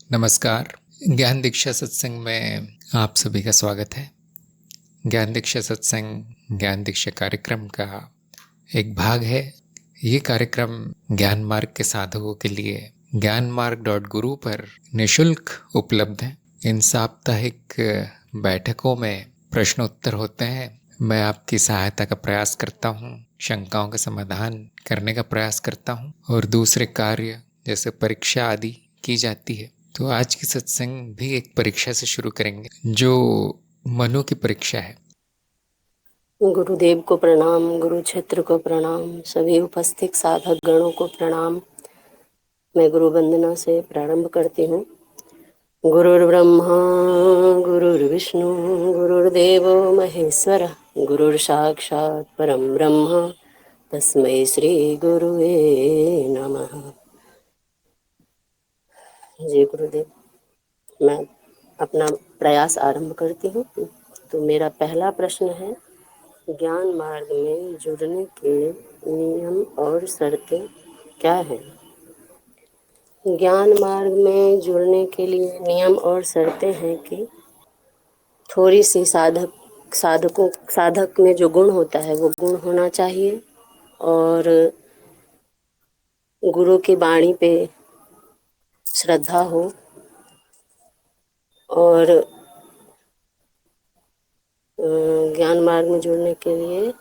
नमस्कार। ज्ञान दीक्षा सत्संग में आप सभी का स्वागत है। ज्ञान दीक्षा सत्संग ज्ञान दीक्षा कार्यक्रम का एक भाग है। ये कार्यक्रम ज्ञान मार्ग के साधकों के लिए ज्ञानमार्ग.गुरु पर निशुल्क उपलब्ध है। इन साप्ताहिक बैठकों में प्रश्नोत्तर होते हैं। मैं आपकी सहायता का प्रयास करता हूँ, शंकाओं का समाधान करने का प्रयास करता हूँ और दूसरे कार्य जैसे परीक्षा आदि की जाती है। तो आज की सत्संग भी एक परीक्षा से शुरू करेंगे जो मनु की परीक्षा है। गुरुदेव को प्रणाम, गुरु क्षेत्र को प्रणाम, सभी उपस्थित साधक गणों को प्रणाम। मैं गुरु वंदना से प्रारंभ करती हूँ। गुरुर्ब्रह्मा गुरुर्विष्णु गुरुर्देव महेश्वर गुरुर्साक्षात् परम ब्रह्म तस्मै श्री गुरुवे नमः। जय गुरुदेव। मैं अपना प्रयास आरंभ करती हूँ। तो मेरा पहला प्रश्न है, ज्ञान मार्ग में जुड़ने के नियम और शर्तें क्या हैं? ज्ञान मार्ग में जुड़ने के लिए नियम और शर्तें हैं कि थोड़ी सी साधक में जो गुण होता है वो गुण होना चाहिए, और गुरु की वाणी पे श्रद्धा हो, और ज्ञान मार्ग में जुड़ने के लिए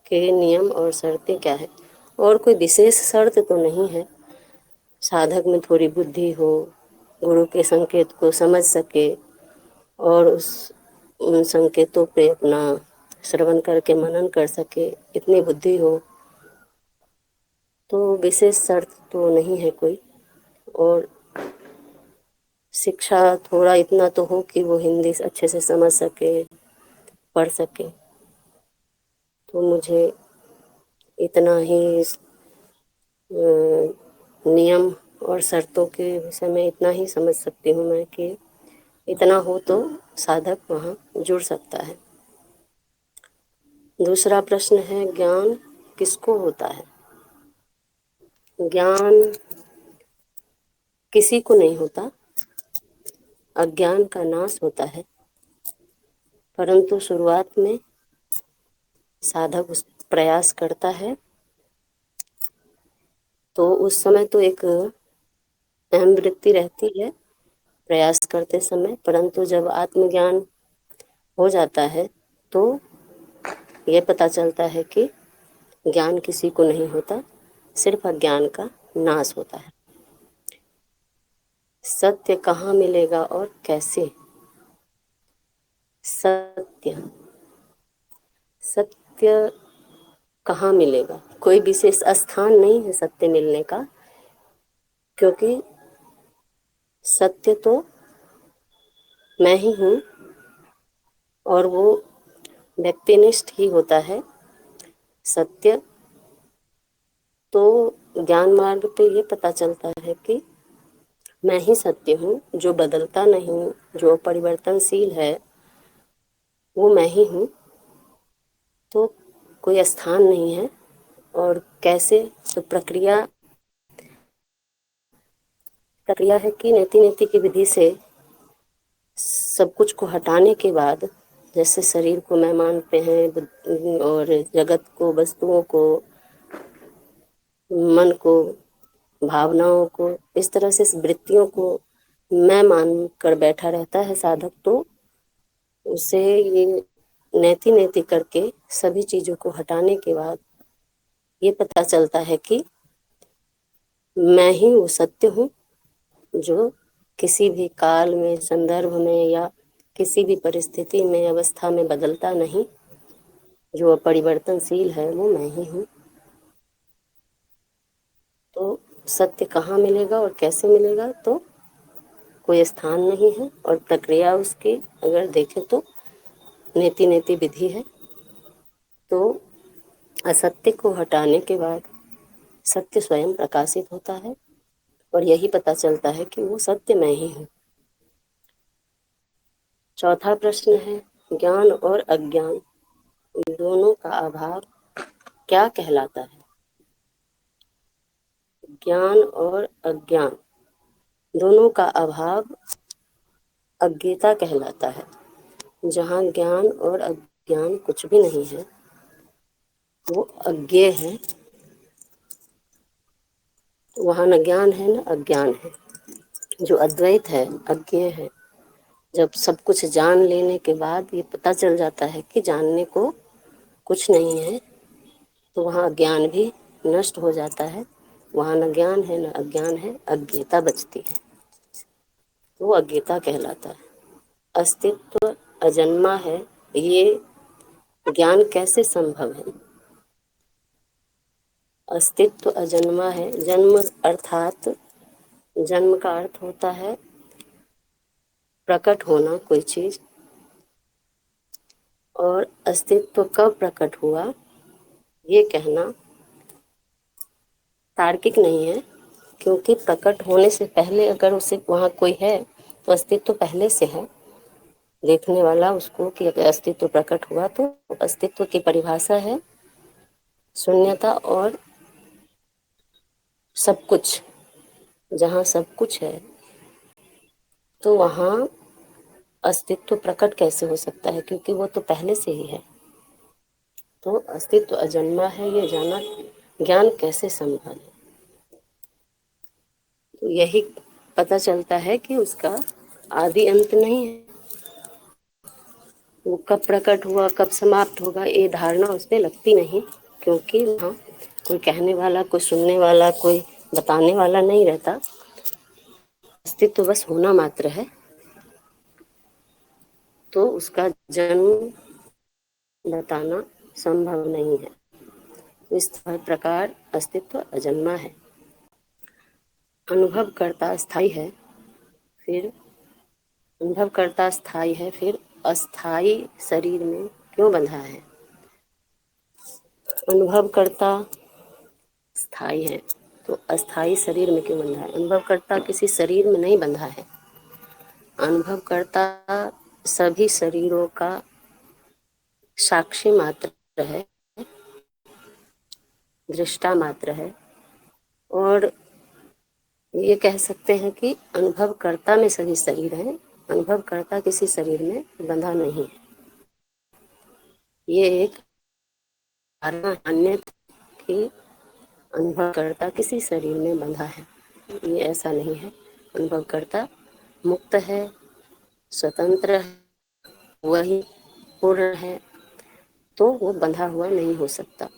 के नियम और शर्तें क्या है? और कोई विशेष शर्त तो नहीं है। साधक में थोड़ी बुद्धि हो, गुरु के संकेत को समझ सके और उन संकेतों पे अपना श्रवण करके मनन कर सके, इतनी बुद्धि हो, तो विशेष शर्त तो नहीं है कोई। और शिक्षा थोड़ा इतना तो हो कि वो हिंदी अच्छे से समझ सके, पढ़ सके। तो मुझे इतना ही नियम और शर्तों के विषय में इतना ही समझ सकती हूँ मैं कि इतना हो तो साधक वहाँ जुड़ सकता है। दूसरा प्रश्न है, ज्ञान किसको होता है? ज्ञान किसी को नहीं होता। अज्ञान का नाश होता है, परंतु शुरुआत में साधक उस प्रयास करता है तो उस समय तो एक अहम वृत्ति रहती है प्रयास करते समय, परंतु जब आत्मज्ञान हो जाता है तो ये पता चलता है कि ज्ञान किसी को नहीं होता, सिर्फ अज्ञान का नाश होता है। सत्य कहाँ मिलेगा और कैसे? सत्य सत्य कहाँ मिलेगा? कोई विशेष स्थान नहीं है सत्य मिलने का, क्योंकि सत्य तो मैं ही हूँ और वो व्यक्तिनिष्ठ ही होता है। सत्य तो ज्ञान मार्ग पे ये पता चलता है कि मैं ही सत्य हूँ, जो बदलता नहीं, जो परिवर्तनशील है, वो मैं ही हूँ। तो कोई स्थान नहीं है। और कैसे? तो प्रक्रिया है कि नेति नेति की विधि से सब कुछ को हटाने के बाद, जैसे शरीर को मैं मानते हैं और जगत को, वस्तुओं को, मन को, भावनाओं को, इस तरह से इस वृत्तियों को मैं मान कर बैठा रहता है साधक, तो उसे ये नेति नेति करके सभी चीजों को हटाने के बाद ये पता चलता है कि मैं ही वो सत्य हूँ, जो किसी भी काल में, संदर्भ में या किसी भी परिस्थिति में, अवस्था में बदलता नहीं, जो अपरिवर्तनशील है वो मैं ही हूँ। तो सत्य कहाँ मिलेगा और कैसे मिलेगा? तो कोई स्थान नहीं है, और प्रक्रिया उसकी अगर देखें तो नेति नेति विधि है। तो असत्य को हटाने के बाद सत्य स्वयं प्रकाशित होता है, और यही पता चलता है कि वो सत्य मैं ही हूँ। चौथा प्रश्न है, ज्ञान और अज्ञान दोनों का अभाव क्या कहलाता है? ज्ञान और अज्ञान दोनों का अभाव अज्ञेयता कहलाता है। जहाँ ज्ञान और अज्ञान कुछ भी नहीं है, वो अज्ञेय है, वहाँ न ज्ञान है न अज्ञान है। जो अद्वैत है अज्ञेय है। जब सब कुछ जान लेने के बाद ये पता चल जाता है कि जानने को कुछ नहीं है, तो वहाँ ज्ञान भी नष्ट हो जाता है। वहाँ न ज्ञान है न अज्ञान है, अज्ञेयता बचती है, तो वो अज्ञेयता कहलाता है। अस्तित्व अजन्मा है, ये ज्ञान कैसे संभव है? अस्तित्व अजन्मा है, जन्म अर्थात जन्म का अर्थ होता है प्रकट होना कोई चीज, और अस्तित्व कब प्रकट हुआ ये कहना तार्किक नहीं है, क्योंकि प्रकट होने से पहले अगर उसे वहाँ कोई है तो अस्तित्व पहले से है। देखने वाला उसको कि अगर अस्तित्व प्रकट हुआ तो अस्तित्व की परिभाषा है शून्यता और सब कुछ। जहाँ सब कुछ है तो वहाँ अस्तित्व प्रकट कैसे हो सकता है, क्योंकि वो तो पहले से ही है। तो अस्तित्व अजन्मा है ये जाना ज्ञान कैसे संभव है, तो यही पता चलता है कि उसका आदि अंत नहीं है। वो कब प्रकट हुआ कब समाप्त होगा ये धारणा उस पर लगती नहीं, क्योंकि वहाँ कोई कहने वाला, कोई सुनने वाला, कोई बताने वाला नहीं रहता। अस्तित्व बस होना मात्र है, तो उसका जन्म बताना संभव नहीं है। इस प्रकार अस्तित्व अजन्मा है। अनुभव करता स्थायी है, फिर अनुभव करता स्थायी है, फिर अस्थाई शरीर में क्यों बंधा है? अनुभव करता स्थायी है तो अस्थाई शरीर में क्यों बंधा है? अनुभव करता किसी शरीर में नहीं बंधा है। अनुभव करता सभी शरीरों का साक्षी मात्र है, दृष्टा मात्र है। और ये कह सकते हैं कि अनुभवकर्ता में सभी शरीर हैं, अनुभवकर्ता किसी शरीर में बंधा नहीं है। ये एक धारणा अन्य कि अनुभवकर्ता किसी शरीर में बंधा है, ये ऐसा नहीं है। अनुभवकर्ता मुक्त है, स्वतंत्र है, वही पूर्ण है, तो वो बंधा हुआ नहीं हो सकता।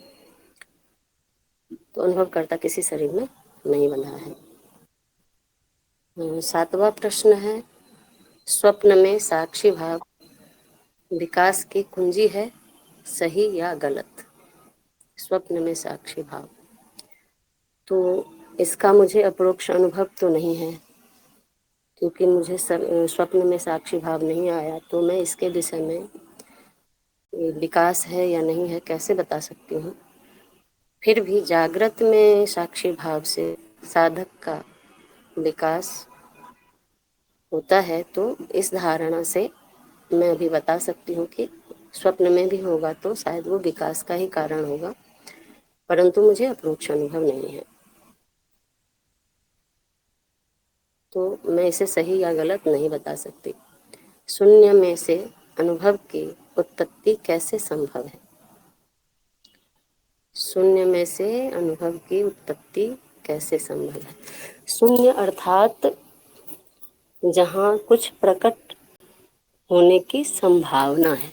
तो अनुभवकर्ता किसी शरीर में नहीं बंधा है। सातवां प्रश्न है, स्वप्न में साक्षी भाव विकास की कुंजी है, सही या गलत? स्वप्न में साक्षी भाव, तो इसका मुझे अपरोक्ष अनुभव तो नहीं है, क्योंकि मुझे स्वप्न में साक्षी भाव नहीं आया, तो मैं इसके विषय में विकास है या नहीं है कैसे बता सकती हूँ। फिर भी जागृत में साक्षी भाव से साधक का विकास होता है, तो इस धारणा से मैं अभी बता सकती हूँ कि स्वप्न में भी होगा तो शायद वो विकास का ही कारण होगा, परंतु मुझे अपरोक्ष अनुभव नहीं है, तो मैं इसे सही या गलत नहीं बता सकती। शून्य में से अनुभव की उत्पत्ति कैसे संभव है? शून्य में से अनुभव की उत्पत्ति कैसे संभव है? शून्य अर्थात जहाँ कुछ प्रकट होने की संभावना है।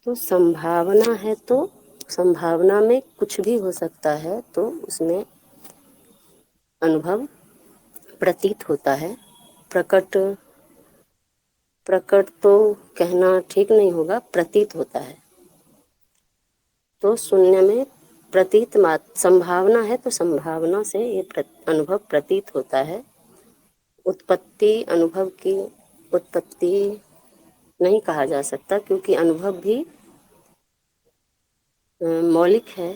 तो संभावना है तो संभावना में कुछ भी हो सकता है, तो उसमें अनुभव प्रतीत होता है। प्रकट प्रकट तो कहना ठीक नहीं होगा, प्रतीत होता है। तो शून्य में प्रतीत मात्र संभावना है, तो संभावना से ये अनुभव प्रतीत होता है। उत्पत्ति, अनुभव की उत्पत्ति नहीं कहा जा सकता, क्योंकि अनुभव भी मौलिक है।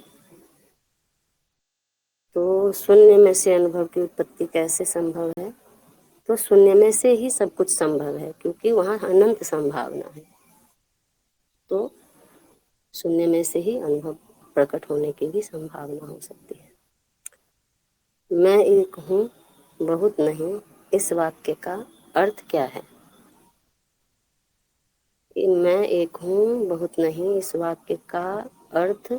तो शून्य में से अनुभव की उत्पत्ति कैसे संभव है? तो शून्य में से ही सब कुछ संभव है, क्योंकि वहाँ अनंत संभावना है। तो शून्य में से ही अनुभव प्रकट होने की भी संभावना हो सकती है। मैं एक हूँ, बहुत नहीं, इस वाक्य का अर्थ क्या है? मैं एक हूँ बहुत नहीं, इस वाक्य का अर्थ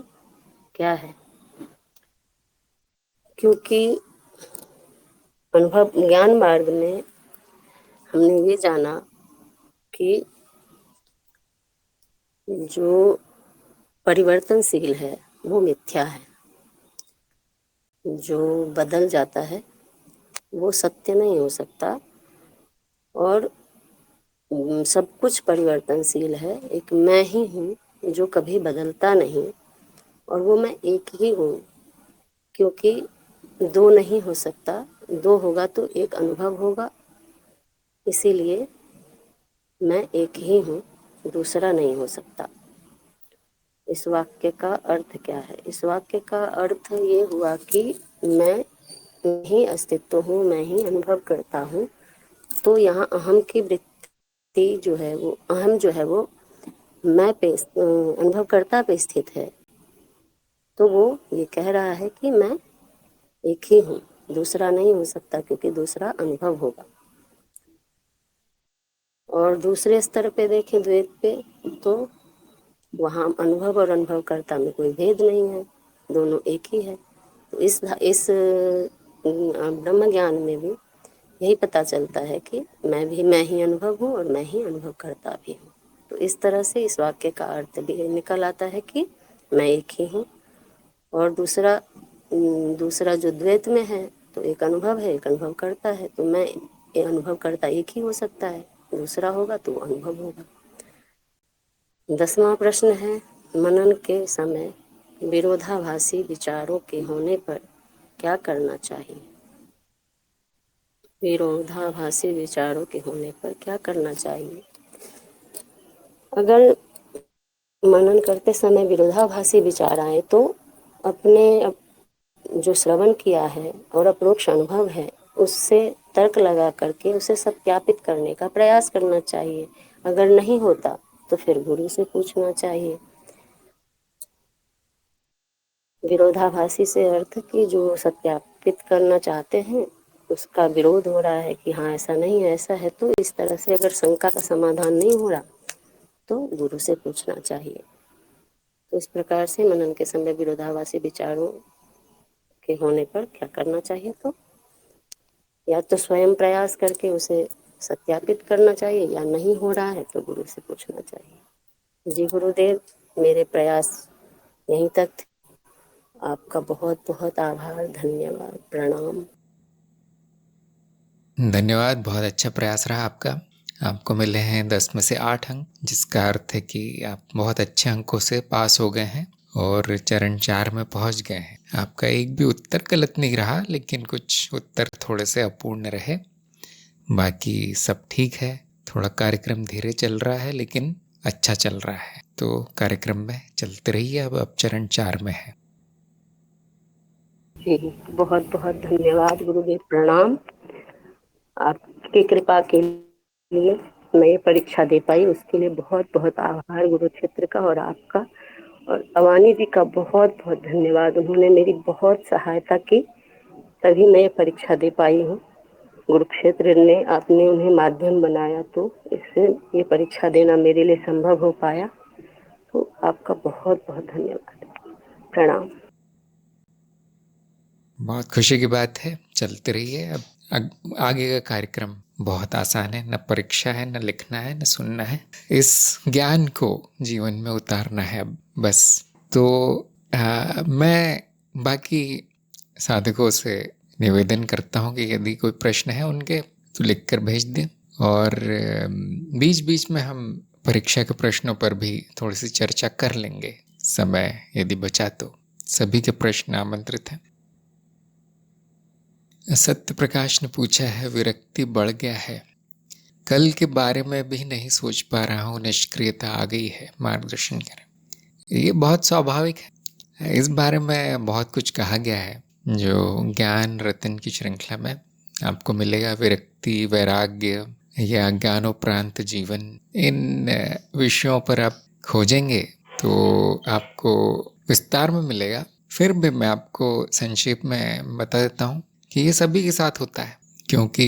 क्या है? क्योंकि अनुभव ज्ञान मार्ग में हमने ये जाना कि जो परिवर्तनशील है वो मिथ्या है, जो बदल जाता है वो सत्य नहीं हो सकता, और सब कुछ परिवर्तनशील है। एक मैं ही हूँ जो कभी बदलता नहीं, और वो मैं एक ही हूँ, क्योंकि दो नहीं हो सकता। दो होगा तो एक अनुभव होगा, इसीलिए मैं एक ही हूँ, दूसरा नहीं हो सकता। इस वाक्य का अर्थ क्या है? इस वाक्य का अर्थ ये हुआ कि मैं ही अस्तित्व हूँ, मैं ही अनुभव करता हूँ। तो यहाँ अहम की वृत्ति जो है, वो अहम जो है वो मैं पे अनुभव करता पे स्थित है। तो वो ये कह रहा है कि मैं एक ही हूँ, दूसरा नहीं हो सकता, क्योंकि दूसरा अनुभव होगा। और दूसरे स्तर पे देखें, द्वैत पे, तो वहाँ अनुभव और अनुभवकर्ता में कोई भेद नहीं है, दोनों एक ही है। तो इस ब्रह्म ज्ञान में भी यही पता चलता है कि मैं ही अनुभव हूँ और मैं ही अनुभव करता भी हूँ। तो इस तरह से इस वाक्य का अर्थ भी निकल आता है कि मैं एक ही हूँ। और दूसरा जो द्वैत में है, तो एक अनुभव है, एक अनुभव करता है। तो मैं अनुभव करता एक ही हो सकता है, दूसरा होगा तो अनुभव होगा। 10वां प्रश्न है, मनन के समय विरोधाभासी विचारों के होने पर क्या करना चाहिए? विरोधाभासी विचारों के होने पर क्या करना चाहिए? अगर मनन करते समय विरोधाभासी विचार आए तो अपने जो श्रवण किया है और अप्रोक्ष अनुभव है, उससे तर्क लगा करके उसे सत्यापित करने का प्रयास करना चाहिए। अगर नहीं होता तो फिर गुरु से पूछना चाहिए। विरोधाभासी से अर्थ कि जो सत्यापित करना चाहते हैं उसका विरोध हो रहा है कि हाँ ऐसा नहीं है, ऐसा है। तो इस तरह से अगर शंका का समाधान नहीं हो रहा तो गुरु से पूछना चाहिए। तो इस प्रकार से मनन के समय विरोधाभासी विचारों के होने पर क्या करना चाहिए? तो या तो स्वयं प्रयास करके उसे सत्यापित करना चाहिए, या नहीं हो रहा है तो गुरु से पूछना चाहिए। जी गुरुदेव, मेरे प्रयास यहीं तक थे। आपका बहुत बहुत आभार, धन्यवाद, प्रणाम। धन्यवाद, बहुत अच्छा प्रयास रहा आपका। आपको मिले हैं 10 में से 8 अंक, जिसका अर्थ है कि आप बहुत अच्छे अंकों से पास हो गए हैं और चरण 4 में पहुंच गए हैं। आपका एक भी उत्तर गलत नहीं रहा, लेकिन कुछ उत्तर थोड़े से अपूर्ण रहे। बाकी सब ठीक है। थोड़ा कार्यक्रम धीरे चल रहा है लेकिन अच्छा चल रहा है, तो कार्यक्रम में चलते रहिए। अब चरण 4 में है। जी बहुत बहुत धन्यवाद गुरुदेव, प्रणाम। आपकी कृपा के लिए मैं ये परीक्षा दे पाई, उसके लिए बहुत बहुत आभार गुरु क्षेत्र का और आपका। और अवानी जी का बहुत बहुत धन्यवाद, उन्होंने मेरी बहुत सहायता की, तभी मैं ये परीक्षा दे पाई हूँ। गुरु क्षेत्र ने, आपने उन्हें माध्यम बनाया, तो इससे ये परीक्षा देना मेरे लिए संभव हो पाया। तो आपका बहुत बहुत धन्यवाद, प्रणाम। बहुत खुशी की बात है, चलते रहिए। अब आगे का कार्यक्रम बहुत आसान है, न परीक्षा है, न लिखना है, न सुनना है। इस ज्ञान को जीवन में उतारना है अब बस। तो मैं बाकी साधकों से निवेदन करता हूँ कि यदि कोई प्रश्न है उनके, तो लिख कर भेज दें। और बीच बीच में हम परीक्षा के प्रश्नों पर भी थोड़ी सी चर्चा कर लेंगे, समय यदि बचा तो। सभी के प्रश्न आमंत्रित हैं। सत्य प्रकाश ने पूछा है, विरक्ति बढ़ गया है, कल के बारे में भी नहीं सोच पा रहा हूँ, निष्क्रियता आ गई है, मार्गदर्शन करें। ये बहुत स्वाभाविक है। इस बारे में बहुत कुछ कहा गया है, जो ज्ञान रतन की श्रृंखला में आपको मिलेगा। विरक्ति, वैराग्य या ज्ञानोपरांत जीवन, इन विषयों पर आप खोजेंगे तो आपको विस्तार में मिलेगा। फिर भी मैं आपको संक्षेप में बता देता हूँ कि ये सभी के साथ होता है, क्योंकि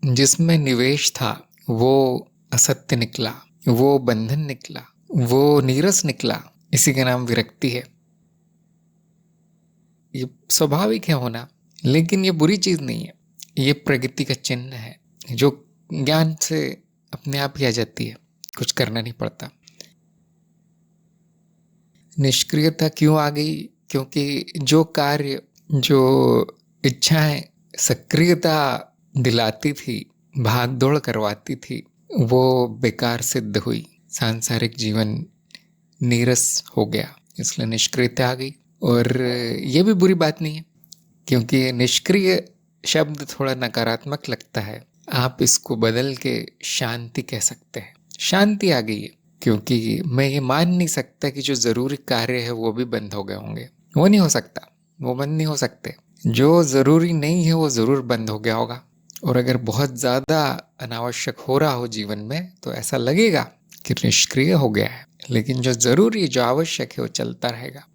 जिसमें निवेश था वो असत्य निकला, वो बंधन निकला, वो नीरस निकला, इसी का नाम विरक्ति है। ये स्वाभाविक है होना, लेकिन ये बुरी चीज नहीं है, ये प्रगति का चिन्ह है जो ज्ञान से अपने आप ही आ जाती है, कुछ करना नहीं पड़ता। निष्क्रियता क्यों आ गई? क्योंकि जो कार्य, जो इच्छाएं सक्रियता दिलाती थी, भाग दौड़ करवाती थी, वो बेकार सिद्ध हुई, सांसारिक जीवन नीरस हो गया, इसलिए निष्क्रियता आ गई। और ये भी बुरी बात नहीं है, क्योंकि निष्क्रिय शब्द थोड़ा नकारात्मक लगता है, आप इसको बदल के शांति कह सकते हैं। शांति आ गई है, क्योंकि मैं ये मान नहीं सकता कि जो जरूरी कार्य है वो भी बंद हो गए होंगे। वो नहीं हो सकता, वो बंद नहीं हो सकते। जो जरूरी नहीं है वो जरूर बंद हो गया होगा। और अगर बहुत ज्यादा अनावश्यक हो रहा हो जीवन में तो ऐसा लगेगा कि निष्क्रिय हो गया है, लेकिन जो जरूरी, जो आवश्यक है वो चलता रहेगा।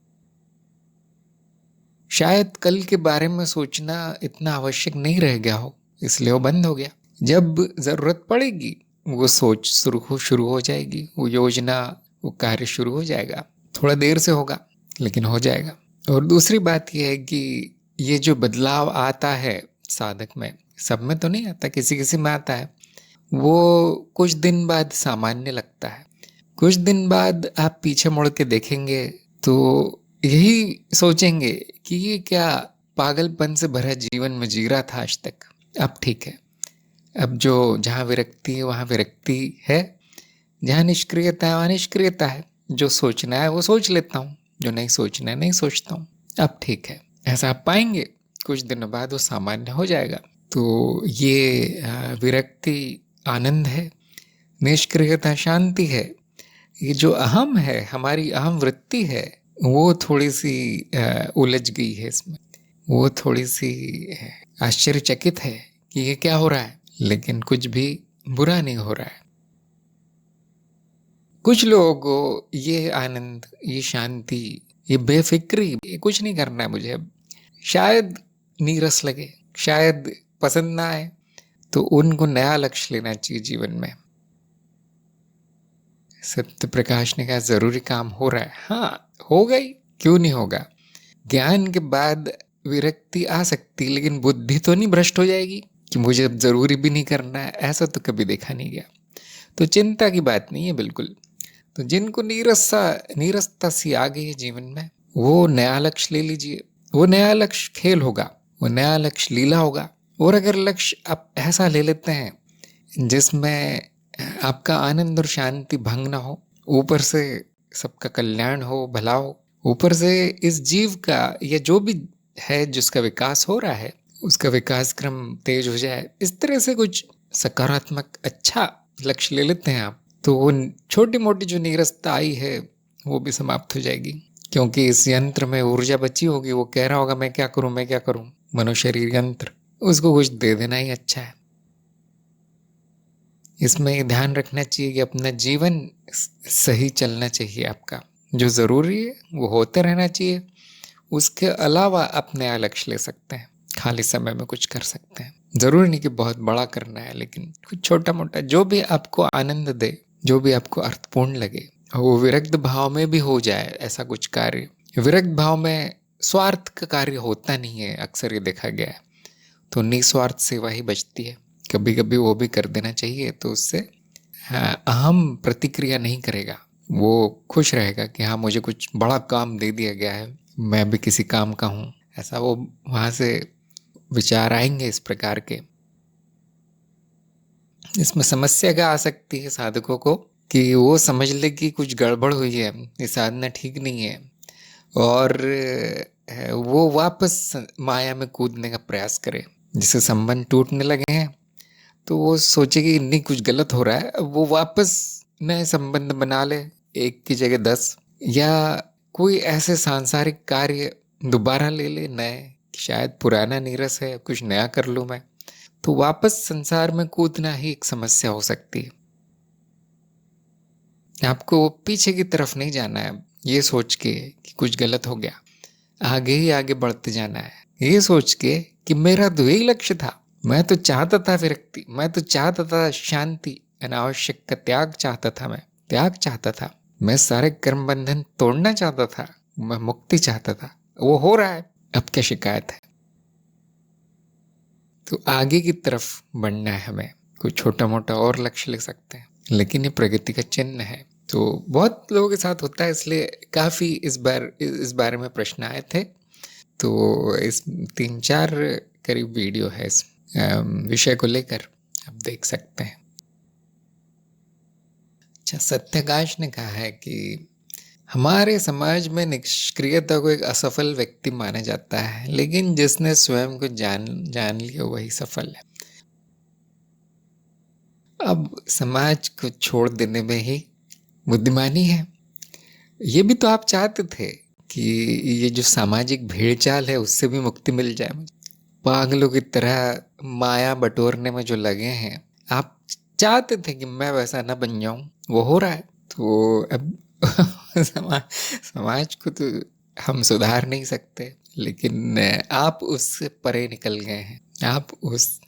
शायद कल के बारे में सोचना इतना आवश्यक नहीं रह गया हो, इसलिए वो बंद हो गया। जब जरूरत पड़ेगी वो सोच शुरू हो जाएगी, वो योजना, वो कार्य शुरू हो जाएगा। थोड़ा देर से होगा, लेकिन हो जाएगा। और दूसरी बात यह है कि ये जो बदलाव आता है साधक में, सब में तो नहीं आता, किसी किसी में आता है, वो कुछ दिन बाद सामान्य लगता है। कुछ दिन बाद आप पीछे मुड़ के देखेंगे तो यही सोचेंगे कि ये क्या पागलपन से भरा जीवन में जी रहा था आज तक। अब ठीक है, अब जो जहाँ विरक्ति है वहाँ विरक्ति है, जहाँ निष्क्रियता है वहाँ निष्क्रियता है। जो सोचना है वो सोच लेता हूँ, जो नहीं सोचना है नहीं सोचता हूँ। अब ठीक है, ऐसा आप पाएंगे, कुछ दिनों बाद वो सामान्य हो जाएगा। तो ये विरक्ति आनंद है, निष्क्रियता शांति है। ये जो अहम है, हमारी अहम वृत्ति है, वो थोड़ी सी उलझ गई है इसमें, वो थोड़ी सी आश्चर्यचकित है कि ये क्या हो रहा है, लेकिन कुछ भी बुरा नहीं हो रहा है। कुछ लोगों को ये आनंद, ये शांति, ये बेफिक्री, ये कुछ नहीं करना है मुझे, शायद नीरस लगे, शायद पसंद ना आए, तो उनको नया लक्ष्य लेना चाहिए जीवन में। सत्य प्रकाश ने कहा जरूरी काम हो रहा है। हाँ, हो गई, क्यों नहीं होगा। ज्ञान के बाद विरक्ति आ सकती, लेकिन बुद्धि तो नहीं भ्रष्ट हो जाएगी कि मुझे अब जरूरी भी नहीं करना है। ऐसा तो कभी देखा नहीं गया। तो चिंता की बात नहीं है बिल्कुल। तो जिनको नीरसता सी आ गई है जीवन में, वो नया लक्ष्य ले लीजिए। वो नया लक्ष्य खेल होगा, वो नया लक्ष्य लीला होगा। और अगर लक्ष्य आप ऐसा ले लेते हैं जिसमें आपका आनंद और शांति भंग ना हो, ऊपर से सबका कल्याण हो, भला हो, ऊपर से इस जीव का या जो भी है जिसका विकास हो रहा है उसका विकास क्रम तेज हो जाए, इस तरह से कुछ सकारात्मक अच्छा लक्ष्य ले लेते हैं आप, तो वो छोटी मोटी जो नीरसता आई है वो भी समाप्त हो जाएगी। क्योंकि इस यंत्र में ऊर्जा बची होगी, वो कह रहा होगा मैं क्या करूं, मैं क्या करूं। मनुशरीर यंत्र, उसको कुछ दे देना ही अच्छा है। इसमें ध्यान रखना चाहिए कि अपना जीवन सही चलना चाहिए। आपका जो जरूरी है वो होते रहना चाहिए। उसके अलावा अपने यहाँ लक्ष्य ले सकते हैं, खाली समय में कुछ कर सकते हैं। जरूरी नहीं कि बहुत बड़ा करना है, लेकिन कुछ छोटा मोटा जो भी आपको आनंद दे, जो भी आपको अर्थपूर्ण लगे, वो विरक्त भाव में भी हो जाए ऐसा कुछ कार्य। विरक्त भाव में स्वार्थ का कार्य होता नहीं है, अक्सर ये देखा गया है। तो निस्वार्थ सेवा ही बचती है। कभी कभी वो भी कर देना चाहिए, तो उससे अहम प्रतिक्रिया नहीं करेगा। वो खुश रहेगा कि हाँ मुझे कुछ बड़ा काम दे दिया गया है, मैं भी किसी काम का हूँ। ऐसा वो वहाँ से विचार आएंगे इस प्रकार के। इसमें समस्या क्या आ सकती है साधकों को कि वो समझ ले कि कुछ गड़बड़ हुई है, ये साधना ठीक नहीं है, और वो वापस माया में कूदने का प्रयास करे। जिससे संबंध टूटने लगे हैं तो वो सोचे कि नहीं कुछ गलत हो रहा है, अब वो वापस नए संबंध बना ले, एक की जगह 10, या कोई ऐसे सांसारिक कार्य दोबारा ले ले नए, शायद पुराना नीरस है, कुछ नया कर लूं मैं। तो वापस संसार में कूदना ही एक समस्या हो सकती है। आपको पीछे की तरफ नहीं जाना है ये सोच के कि कुछ गलत हो गया, आगे ही आगे बढ़ते जाना है ये सोच के कि मेरा तो यही लक्ष्य था, मैं तो चाहता था विरक्ति, मैं तो चाहता था शांति, अनावश्यक का त्याग चाहता था, मैं त्याग चाहता था, मैं सारे कर्म बंधन तोड़ना चाहता था, मैं मुक्ति चाहता था। वो हो रहा है, अब क्या शिकायत है? तो आगे की तरफ बढ़ना है हमें। कोई छोटा मोटा और लक्ष्य ले सकते हैं, लेकिन ये प्रगति का चिन्ह है। तो बहुत लोगों के साथ होता है, इसलिए काफ़ी इस बारे में प्रश्न आए थे। तो इस 3-4 करीब वीडियो है इस विषय को लेकर, आप देख सकते हैं। अच्छा, सत्याकाश ने कहा है कि हमारे समाज में निष्क्रियता को एक असफल व्यक्ति माना जाता है, लेकिन जिसने स्वयं को जान लिया वही सफल है। अब समाज को छोड़ देने में ही बुद्धिमानी है। ये भी तो आप चाहते थे कि ये जो सामाजिक भेड़चाल है उससे भी मुक्ति मिल जाए। पागलों की तरह माया बटोरने में जो लगे हैं, आप चाहते थे कि मैं वैसा ना बन जाऊं, वो हो रहा है। तो अब समाज को तो हम सुधार नहीं सकते, लेकिन आप उससे परे निकल गए हैं। आप उस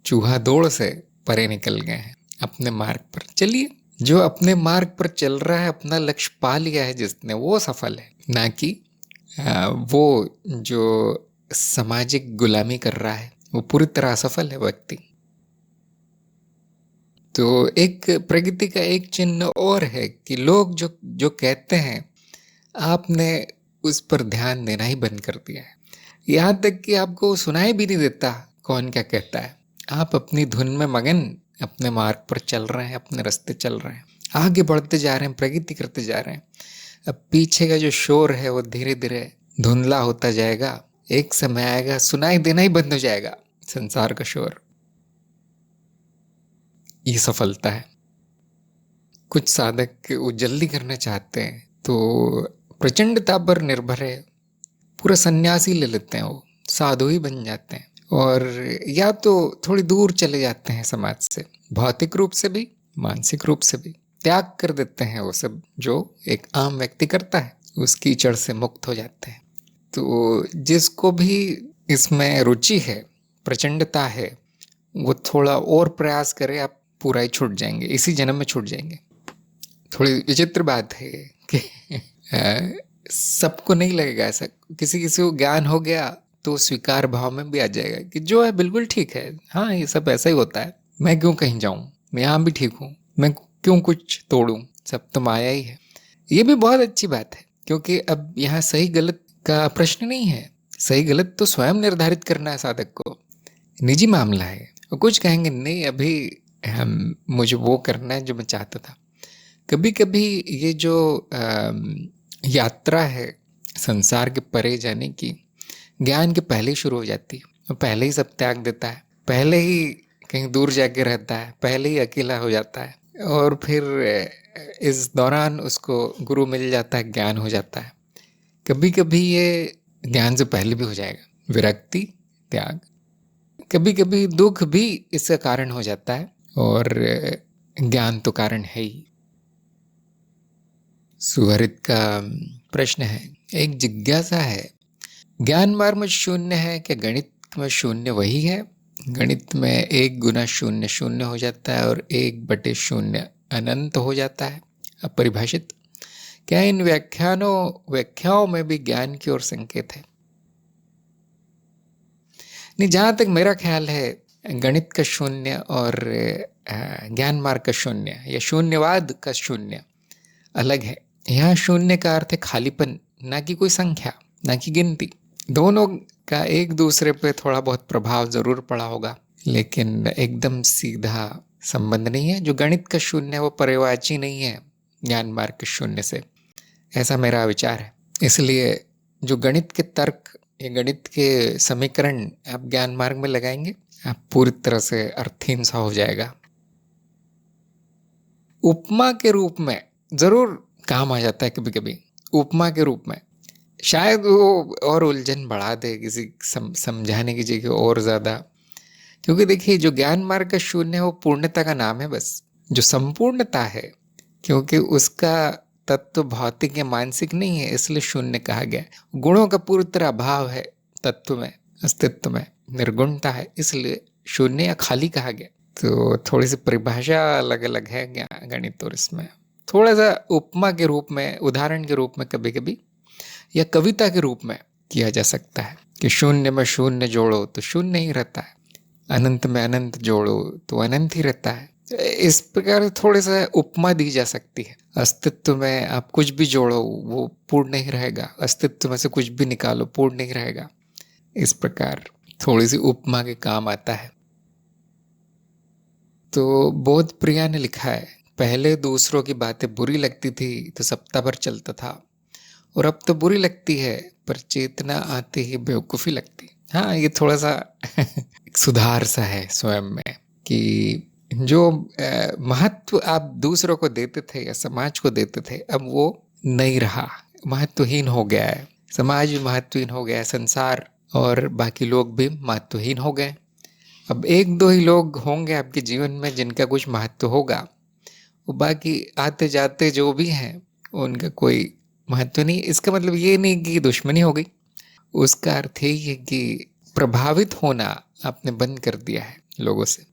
चूहा दौड़ से परे निकल गए हैं, अपने मार्ग पर चलिए। जो अपने मार्ग पर चल रहा है, अपना लक्ष्य पा लिया है जिसने, वो सफल है, ना कि वो जो सामाजिक गुलामी कर रहा है, वो पूरी तरह असफल है व्यक्ति। तो एक प्रगति का एक चिन्ह और है कि लोग जो कहते हैं, आपने उस पर ध्यान देना ही बंद कर दिया है। यहाँ तक कि आपको सुनाई भी नहीं देता कौन क्या कहता है। आप अपनी धुन में मगन अपने मार्ग पर चल रहे हैं, अपने रास्ते चल रहे हैं, आगे बढ़ते जा रहे हैं, प्रगति करते जा रहे हैं। अब पीछे का जो शोर है वो धीरे धीरे धुंधला होता जाएगा। एक समय आएगा सुनाई देना ही बंद हो जाएगा संसार का शोर। ये सफलता है। कुछ साधक वो जल्दी करना चाहते हैं तो प्रचंडता पर निर्भर है, पूरा सन्यासी ले लेते हैं, वो साधु ही बन जाते हैं, और या तो थोड़ी दूर चले जाते हैं समाज से, भौतिक रूप से भी मानसिक रूप से भी त्याग कर देते हैं। वो सब जो एक आम व्यक्ति करता है, उस कीचड़ से मुक्त हो जाते हैं। तो जिसको भी इसमें रुचि है, प्रचंडता है, वो थोड़ा और प्रयास करे, आप पूरा ही छूट जाएंगे, इसी जन्म में छूट जाएंगे। थोड़ी विचित्र बात है कि सबको नहीं लगेगा ऐसा। किसी किसी को ज्ञान हो गया तो स्वीकार भाव में भी आ जाएगा कि जो है बिल्कुल ठीक है, हाँ ये सब ऐसा ही होता है, मैं क्यों कहीं जाऊं, मैं यहाँ भी ठीक हूँ, मैं क्यों कुछ तोड़ूं, सब तो माया ही है। ये भी बहुत अच्छी बात है, क्योंकि अब यहाँ सही गलत का प्रश्न नहीं है। सही गलत तो स्वयं निर्धारित करना है साधक को, निजी मामला है। और कुछ कहेंगे नहीं अभी मुझे वो करना है जो मैं चाहता था। कभी कभी ये जो यात्रा है संसार के परे जाने की, ज्ञान के पहले ही शुरू हो जाती है। वो पहले ही सब त्याग देता है, पहले ही कहीं दूर जाके रहता है, पहले ही अकेला हो जाता है, और फिर इस दौरान उसको गुरु मिल जाता है, ज्ञान हो जाता है। कभी कभी ये ज्ञान से पहले भी हो जाएगा, विरक्ति त्याग। कभी कभी दुख भी इसका कारण हो जाता है, और ज्ञान तो कारण है ही। सुहृद का प्रश्न है, एक जिज्ञासा है, ज्ञान मार्ग में शून्य है क्या गणित में शून्य वही है? गणित में 1 गुना 0 0 हो जाता है और 1/0 अनंत हो जाता है, अपरिभाषित। क्या इन व्याख्याओं में भी ज्ञान की ओर संकेत है? नहीं, जहाँ तक मेरा ख्याल है, गणित का शून्य और ज्ञान मार्ग का शून्य या शून्यवाद का शून्य अलग है। यहाँ शून्य का अर्थ है खालीपन, ना कि कोई संख्या, ना कि गिनती। दोनों का एक दूसरे पे थोड़ा बहुत प्रभाव जरूर पड़ा होगा, लेकिन एकदम सीधा संबंध नहीं है। जो गणित का शून्य है वो पर्यायवाची नहीं है ज्ञान मार्ग के शून्य से, ऐसा मेरा विचार है। इसलिए जो गणित के तर्क या गणित के समीकरण आप ज्ञान मार्ग में लगाएंगे, आप पूरी तरह से अर्थहीन सा हो जाएगा। उपमा के रूप में जरूर काम आ जाता है कभी कभी, उपमा के रूप में शायद वो और उलझन बढ़ा दे किसी समझाने की जगह और ज़्यादा। क्योंकि देखिए, जो ज्ञान मार्ग का शून्य है वो पूर्णता का नाम है बस। जो संपूर्णता है, क्योंकि उसका तत्व भौतिक या मानसिक नहीं है, इसलिए शून्य कहा गया। गुणों का पूरी तरह अभाव है तत्व में, अस्तित्व में निर्गुणता है, इसलिए शून्य या खाली कहा गया। तो थोड़ी सी परिभाषा अलग अलग है गणित और इसमें थोड़ा सा उपमा के रूप में, उदाहरण के रूप में कभी कभी या कविता के रूप में किया जा सकता है कि शून्य में शून्य जोड़ो तो शून्य ही रहता है, अनंत में अनंत जोड़ो तो अनंत ही रहता है। इस प्रकार थोड़े सा उपमा दी जा सकती है। अस्तित्व में आप कुछ भी जोड़ो वो पूर्ण नहीं रहेगा, अस्तित्व में से कुछ भी निकालो पूर्ण नहीं रहेगा। इस प्रकार थोड़ी सी उपमा के काम आता है। तो बोध प्रिया ने लिखा है, पहले दूसरों की बातें बुरी लगती थी तो सप्ताह भर चलता था, और अब तो बुरी लगती है पर चेतना आते ही बेवकूफ़ी लगती। हाँ, ये थोड़ा सा सुधार सा है स्वयं में कि जो महत्व आप दूसरों को देते थे या समाज को देते थे, अब वो नहीं रहा, महत्वहीन हो गया है। समाज भी महत्वहीन हो गया है, संसार और बाकी लोग भी महत्वहीन हो गए। अब एक दो ही लोग होंगे आपके जीवन में जिनका कुछ महत्व होगा, वो बाकी आते जाते जो भी हैं उनका कोई महत्व नहीं। इसका मतलब ये नहीं कि दुश्मनी हो गई, उसका अर्थ यही है कि प्रभावित होना आपने बंद कर दिया है लोगों से,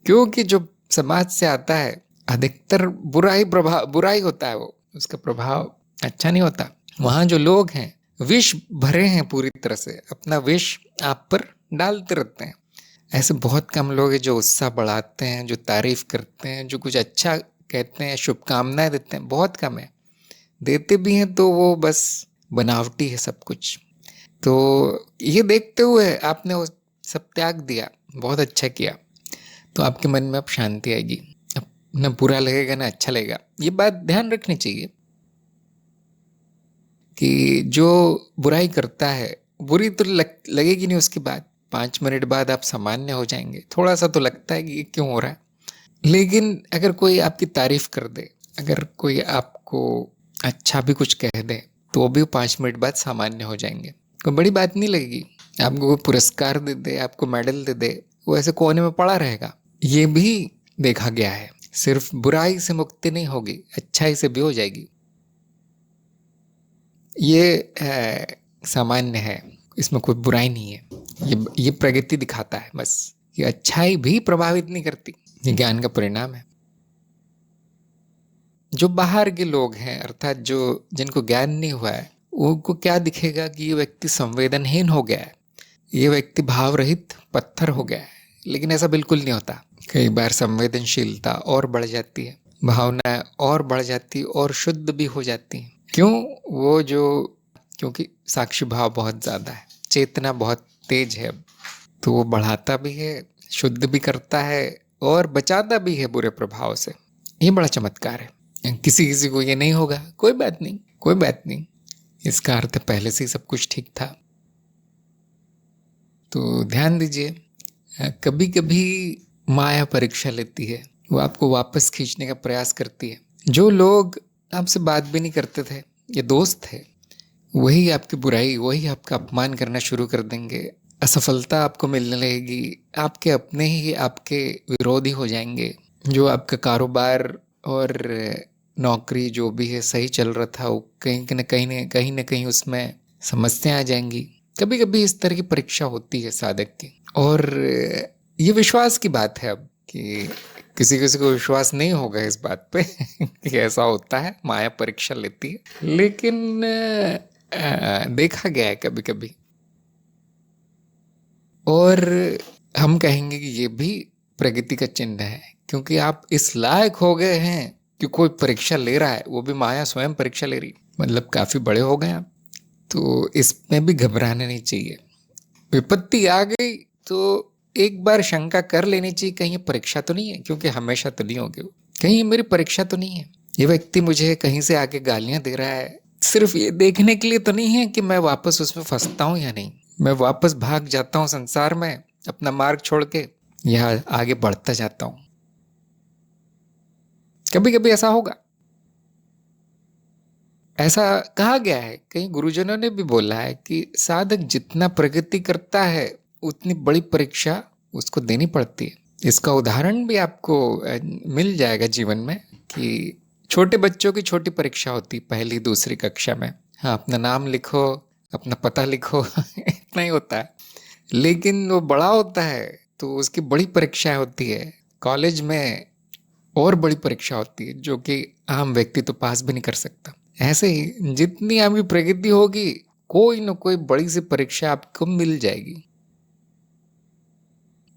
क्योंकि जो समाज से आता है अधिकतर बुराई होता है, वो उसका प्रभाव अच्छा नहीं होता। वहाँ जो लोग हैं विष भरे हैं, पूरी तरह से अपना विष आप पर डालते रहते हैं। ऐसे बहुत कम लोग हैं जो उत्साह बढ़ाते हैं, जो तारीफ करते हैं, जो कुछ अच्छा कहते हैं, शुभकामनाएं देते हैं, बहुत कम है। देते भी हैं तो वो बस बनावटी है सब कुछ। तो ये देखते हुए आपने वो सब त्याग दिया, बहुत अच्छा किया, तो आपके मन में अब शांति आएगी, अब न बुरा लगेगा न अच्छा लगेगा। ये बात ध्यान रखनी चाहिए कि जो बुराई करता है बुरी तो लगेगी नहीं, उसके बाद 5 मिनट बाद आप सामान्य हो जाएंगे। थोड़ा सा तो लगता है कि ये क्यों हो रहा है, लेकिन अगर कोई आपकी तारीफ कर दे, अगर कोई आपको अच्छा भी कुछ कह दे, तो भी 5 मिनट बाद सामान्य हो जाएंगे, कोई बड़ी बात नहीं लगेगी। आपको कोई पुरस्कार दे दे, आपको मेडल दे दे, वो ऐसे कोने में पड़ा रहेगा। ये भी देखा गया है। सिर्फ बुराई से मुक्ति नहीं होगी, अच्छाई से भी हो जाएगी। ये सामान्य है, इसमें कोई बुराई नहीं है। ये प्रगति दिखाता है बस, ये अच्छाई भी प्रभावित नहीं करती, ये ज्ञान का परिणाम है। जो बाहर के लोग हैं, अर्थात जो जिनको ज्ञान नहीं हुआ है, उनको क्या दिखेगा कि ये व्यक्ति संवेदनहीन हो गया है, ये व्यक्ति भाव रहित पत्थर हो गया है। लेकिन ऐसा बिल्कुल नहीं होता। कई बार संवेदनशीलता और बढ़ जाती है, भावनाएं और बढ़ जाती है और शुद्ध भी हो जाती है। क्योंकि साक्षी भाव बहुत ज़्यादा है, चेतना बहुत तेज है, तो वो बढ़ाता भी है, शुद्ध भी करता है और बचाता भी है बुरे प्रभाव से। ये बड़ा चमत्कार है। किसी को ये नहीं होगा, कोई बात नहीं, इसका अर्थ पहले से ही सब कुछ ठीक था। तो ध्यान दीजिए, कभी कभी माया परीक्षा लेती है, वो आपको वापस खींचने का प्रयास करती है। जो लोग आपसे बात भी नहीं करते थे, ये दोस्त थे, वही आपकी बुराई, वही आपका अपमान करना शुरू कर देंगे। असफलता आपको मिलने लगेगी, आपके अपने ही आपके विरोधी हो जाएंगे। जो आपका कारोबार और नौकरी जो भी है सही चल रहा था, वो कहीं न कहीं उसमें समस्या आ जाएंगी। कभी कभी इस तरह की परीक्षा होती है साधक की, और ये विश्वास की बात है अब कि किसी को विश्वास नहीं होगा इस बात पे कि ऐसा होता है, माया परीक्षा लेती है। लेकिन देखा गया है कभी कभी, और हम कहेंगे कि ये भी प्रगति का चिन्ह है, क्योंकि आप इस लायक हो गए हैं कि कोई परीक्षा ले रहा है, वो भी माया स्वयं परीक्षा ले रही, मतलब काफी बड़े हो गए आप। तो इसमें भी घबराना नहीं चाहिए। विपत्ति आ गई तो एक बार शंका कर लेनी चाहिए, कहीं ये परीक्षा तो नहीं है, क्योंकि हमेशा तो नहीं होगी, कहीं ये मेरी परीक्षा तो नहीं है। ये व्यक्ति मुझे कहीं से आके गालियां दे रहा है, सिर्फ ये देखने के लिए तो नहीं है कि मैं वापस उसमें फंसता हूं या नहीं, मैं वापस भाग जाता हूं संसार में अपना मार्ग छोड़ के, या आगे बढ़ता जाता हूं। कभी कभी ऐसा होगा, ऐसा कहा गया है, कई गुरुजनों ने भी बोला है कि साधक जितना प्रगति करता है उतनी बड़ी परीक्षा उसको देनी पड़ती है। इसका उदाहरण भी आपको मिल जाएगा जीवन में कि छोटे बच्चों की छोटी परीक्षा होती, पहली दूसरी कक्षा में। हाँ, अपना नाम लिखो, अपना पता लिखो इतना ही होता है। लेकिन वो बड़ा होता है तो उसकी बड़ी परीक्षाएं होती है। कॉलेज में और बड़ी परीक्षा होती है जो कि आम व्यक्ति तो पास भी नहीं कर सकता। ऐसे ही जितनी आपकी प्रगति होगी, कोई ना कोई बड़ी सी परीक्षा आपको मिल जाएगी।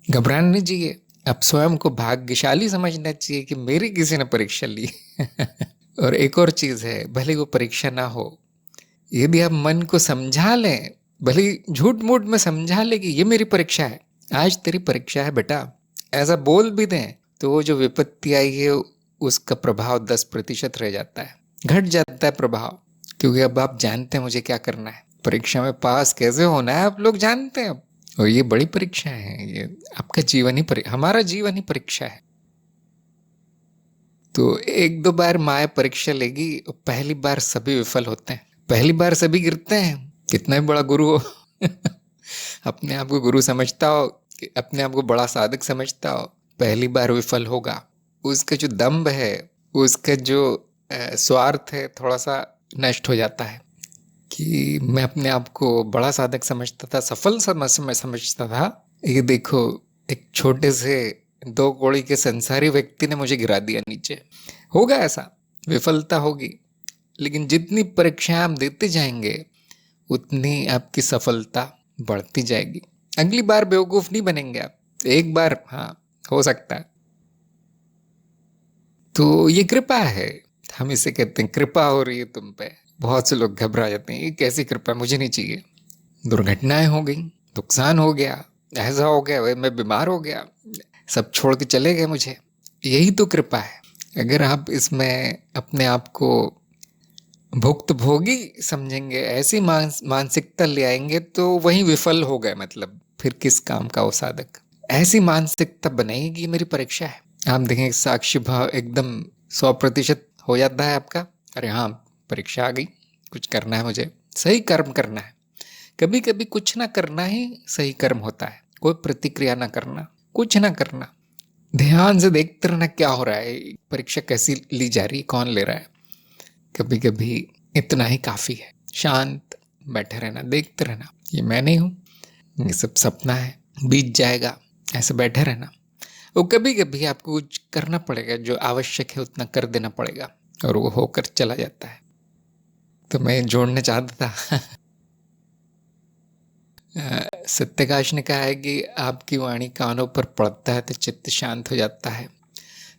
घबराना नहीं चाहिए, आप स्वयं को भाग्यशाली समझना चाहिए कि मेरी किसी ने परीक्षा ली और एक और चीज है, भले वो परीक्षा ना हो, यदि आप मन को समझा लें, भले झूठ मूठ में समझा ले कि ये मेरी परीक्षा है, आज तेरी परीक्षा है बेटा, ऐसा बोल भी दें, तो वो जो विपत्ति आई है उसका प्रभाव 10% रह जाता है, घट जाता है प्रभाव। क्योंकि अब आप जानते हैं मुझे क्या करना है, परीक्षा में पास कैसे होना है आप लोग जानते हैं अब। और ये बड़ी परीक्षा है, ये आपका जीवन ही हमारा जीवन ही परीक्षा है। तो एक दो बार माया परीक्षा लेगी, पहली बार सभी विफल होते हैं, पहली बार सभी गिरते हैं, कितना भी बड़ा गुरु हो अपने आप को गुरु समझता हो, अपने आप को बड़ा साधक समझता हो, पहली बार विफल होगा। उसका जो दम्भ है, उसका जो स्वार्थ है, थोड़ा सा नष्ट हो जाता है कि मैं अपने आप को बड़ा साधक समझता था, सफल समझता था, ये देखो एक छोटे से 2 कौड़ी के संसारी व्यक्ति ने मुझे गिरा दिया नीचे। होगा ऐसा, विफलता होगी, लेकिन जितनी परीक्षाएं आप देते जाएंगे उतनी आपकी सफलता बढ़ती जाएगी। अगली बार बेवकूफ नहीं बनेंगे आप, एक बार हाँ हो सकता है। तो ये कृपा है, हम इसे कहते हैं कृपा हो रही है तुम पे। बहुत से लोग घबरा जाते हैं, ये कैसी कृपा, मुझे नहीं चाहिए। दुर्घटनाएं हो गई, नुकसान हो गया, ऐसा हो गया, मैं बीमार हो गया, सब छोड़ के चले गए मुझे, यही तो कृपा है। अगर आप इसमें अपने आप को भुक्त भोगी समझेंगे, ऐसी मानसिकता ले आएंगे, तो वही विफल हो गए, मतलब फिर किस काम का वो साधक। ऐसी मानसिकता बनाएगी कि मेरी परीक्षा है, आप देखेंगे साक्षी भाव एकदम 100% हो जाता है आपका। अरे हाँ, परीक्षा आ गई, कुछ करना है, मुझे सही कर्म करना है। कभी कभी कुछ ना करना ही सही कर्म होता है, कोई प्रतिक्रिया ना करना, कुछ ना करना, ध्यान से देखते रहना क्या हो रहा है, परीक्षा कैसी ली जा रही है, कौन ले रहा है। कभी कभी इतना ही काफी है, शांत बैठे रहना, देखते रहना, ये मैं नहीं हूं, ये सब सपना है, बीत जाएगा, ऐसे बैठे रहना। और कभी कभी आपको कुछ करना पड़ेगा, जो आवश्यक है उतना कर देना पड़ेगा, और वो होकर चला जाता है। तो मैं जोड़ना चाहता था सत्यकाश ने कहा है कि आपकी वाणी कानों पर पड़ता है तो चित्त शांत हो जाता है।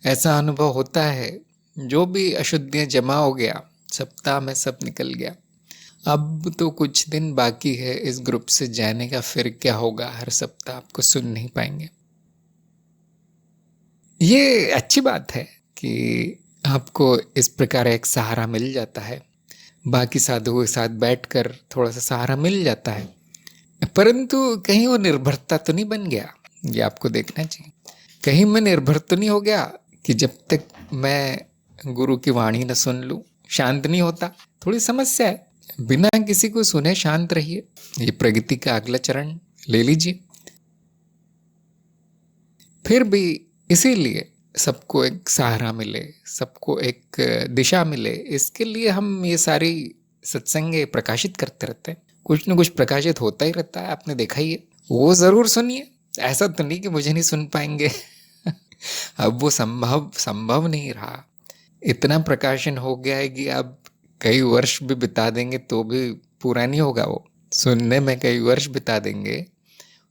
ऐसा अनुभव होता है, जो भी अशुद्धियां जमा हो गया, सप्ताह में सब निकल गया। अब तो कुछ दिन बाकी है इस ग्रुप से जाने का, फिर क्या होगा, हर सप्ताह आपको सुन नहीं पाएंगे। ये अच्छी बात है कि आपको इस प्रकार एक सहारा मिल जाता है, बाकी साधुओं के साथ बैठकर थोड़ा सा सहारा मिल जाता है, परंतु कहीं वो निर्भरता तो नहीं बन गया, ये आपको देखना चाहिए। कहीं मैं निर्भर तो नहीं हो गया कि जब तक मैं गुरु की वाणी न सुन लूं शांत नहीं होता। थोड़ी समस्या है, बिना किसी को सुने शांत रहिए, ये प्रगति का अगला चरण ले लीजिए। फिर भी इसीलिए सबको एक सहारा मिले, सबको एक दिशा मिले, इसके लिए हम ये सारी सत्संग प्रकाशित करते रहते हैं। कुछ न कुछ प्रकाशित होता ही रहता है, आपने देखा ही है। वो जरूर सुनिए, ऐसा तो नहीं कि मुझे नहीं सुन पाएंगे अब वो संभव नहीं रहा, इतना प्रकाशन हो गया है कि अब कई वर्ष भी बिता देंगे तो भी पूरा नहीं होगा। वो सुनने में कई वर्ष बिता देंगे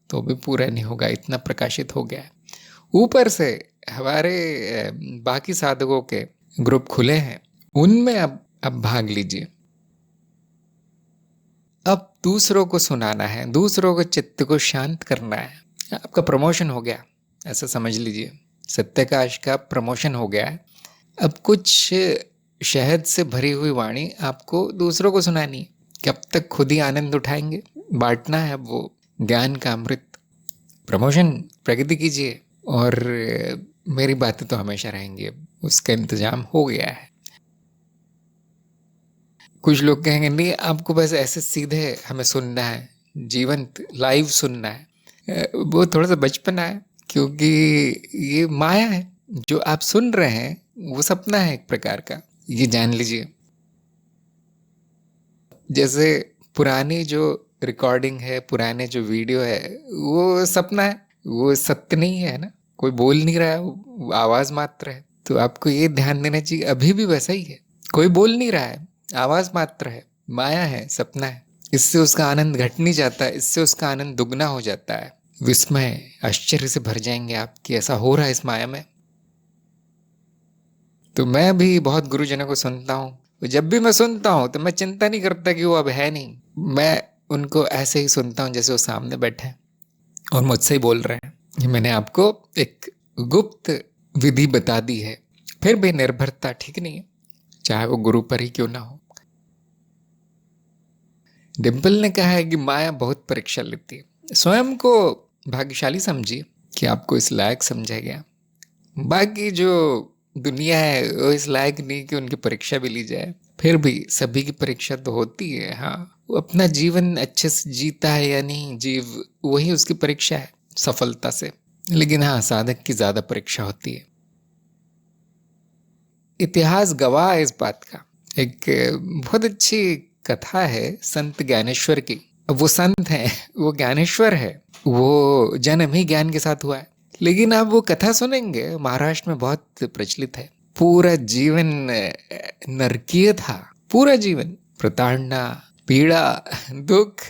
तो भी पूरा नहीं होगा, इतना प्रकाशित हो गया है। ऊपर से हमारे बाकी साधकों के ग्रुप खुले हैं, उनमें अब भाग लीजिए। अब दूसरों को सुनाना है, दूसरों को चित्त को शांत करना है। आपका प्रमोशन हो गया, ऐसा समझ लीजिए, सत्यकाश का प्रमोशन हो गया है। अब कुछ शहद से भरी हुई वाणी आपको दूसरों को सुनानी है, कब तक खुद ही आनंद उठाएंगे, बांटना है अब वो ज्ञान का अमृत। प्रमोशन, प्रगति कीजिए, और मेरी बातें तो हमेशा रहेंगी, अब उसका इंतजाम हो गया है। कुछ लोग कहेंगे नहीं, आपको बस ऐसे सीधे हमें सुनना है, जीवंत लाइव सुनना है। वो थोड़ा सा बचपना है, क्योंकि ये माया है, जो आप सुन रहे हैं वो सपना है एक प्रकार का, ये जान लीजिए। जैसे पुरानी जो रिकॉर्डिंग है, पुराने जो वीडियो है, वो सपना है, वो सत्य नहीं है ना। कोई बोल नहीं रहा है, वो आवाज मात्र है। तो आपको ये ध्यान देना चाहिए, अभी भी वैसा ही है। कोई बोल नहीं रहा है, आवाज मात्र है, माया है, सपना है। इससे उसका आनंद घट नहीं जाता, इससे उसका आनंद दुगना हो जाता है। विस्मय, आश्चर्य से भर जाएंगे आप कि ऐसा हो रहा है इस माया में। तो मैं भी बहुत गुरुजनों को सुनता हूँ। जब भी मैं सुनता हूँ तो मैं चिंता नहीं करता कि वो अब है नहीं। मैं उनको ऐसे ही सुनता हूँ जैसे वो सामने बैठे हैं और मुझसे ही बोल रहे हैं। ये मैंने आपको एक गुप्त विधि बता दी है। फिर भी निर्भरता ठीक नहीं है, चाहे वो गुरु पर ही क्यों ना हो। डिम्पल ने कहा है कि माया बहुत परीक्षा लेती है। स्वयं को भाग्यशाली समझिए कि आपको इस लायक समझा गया। बाकी जो दुनिया है वो इस लायक नहीं कि उनकी परीक्षा भी ली जाए। फिर भी सभी की परीक्षा तो होती है। हाँ, वो अपना जीवन अच्छे से जीता है या नहीं जीव, वही उसकी परीक्षा है सफलता से। लेकिन हाँ, साधक की ज्यादा परीक्षा होती है। इतिहास गवाह है इस बात का। एक बहुत अच्छी कथा है संत ज्ञानेश्वर की। वो संत है, वो ज्ञानेश्वर है, वो जन्म ही ज्ञान के साथ हुआ है। लेकिन आप वो कथा सुनेंगे, महाराष्ट्र में बहुत प्रचलित है। पूरा जीवन नरकीय था, पूरा जीवन प्रताड़ना, पीड़ा, दुख,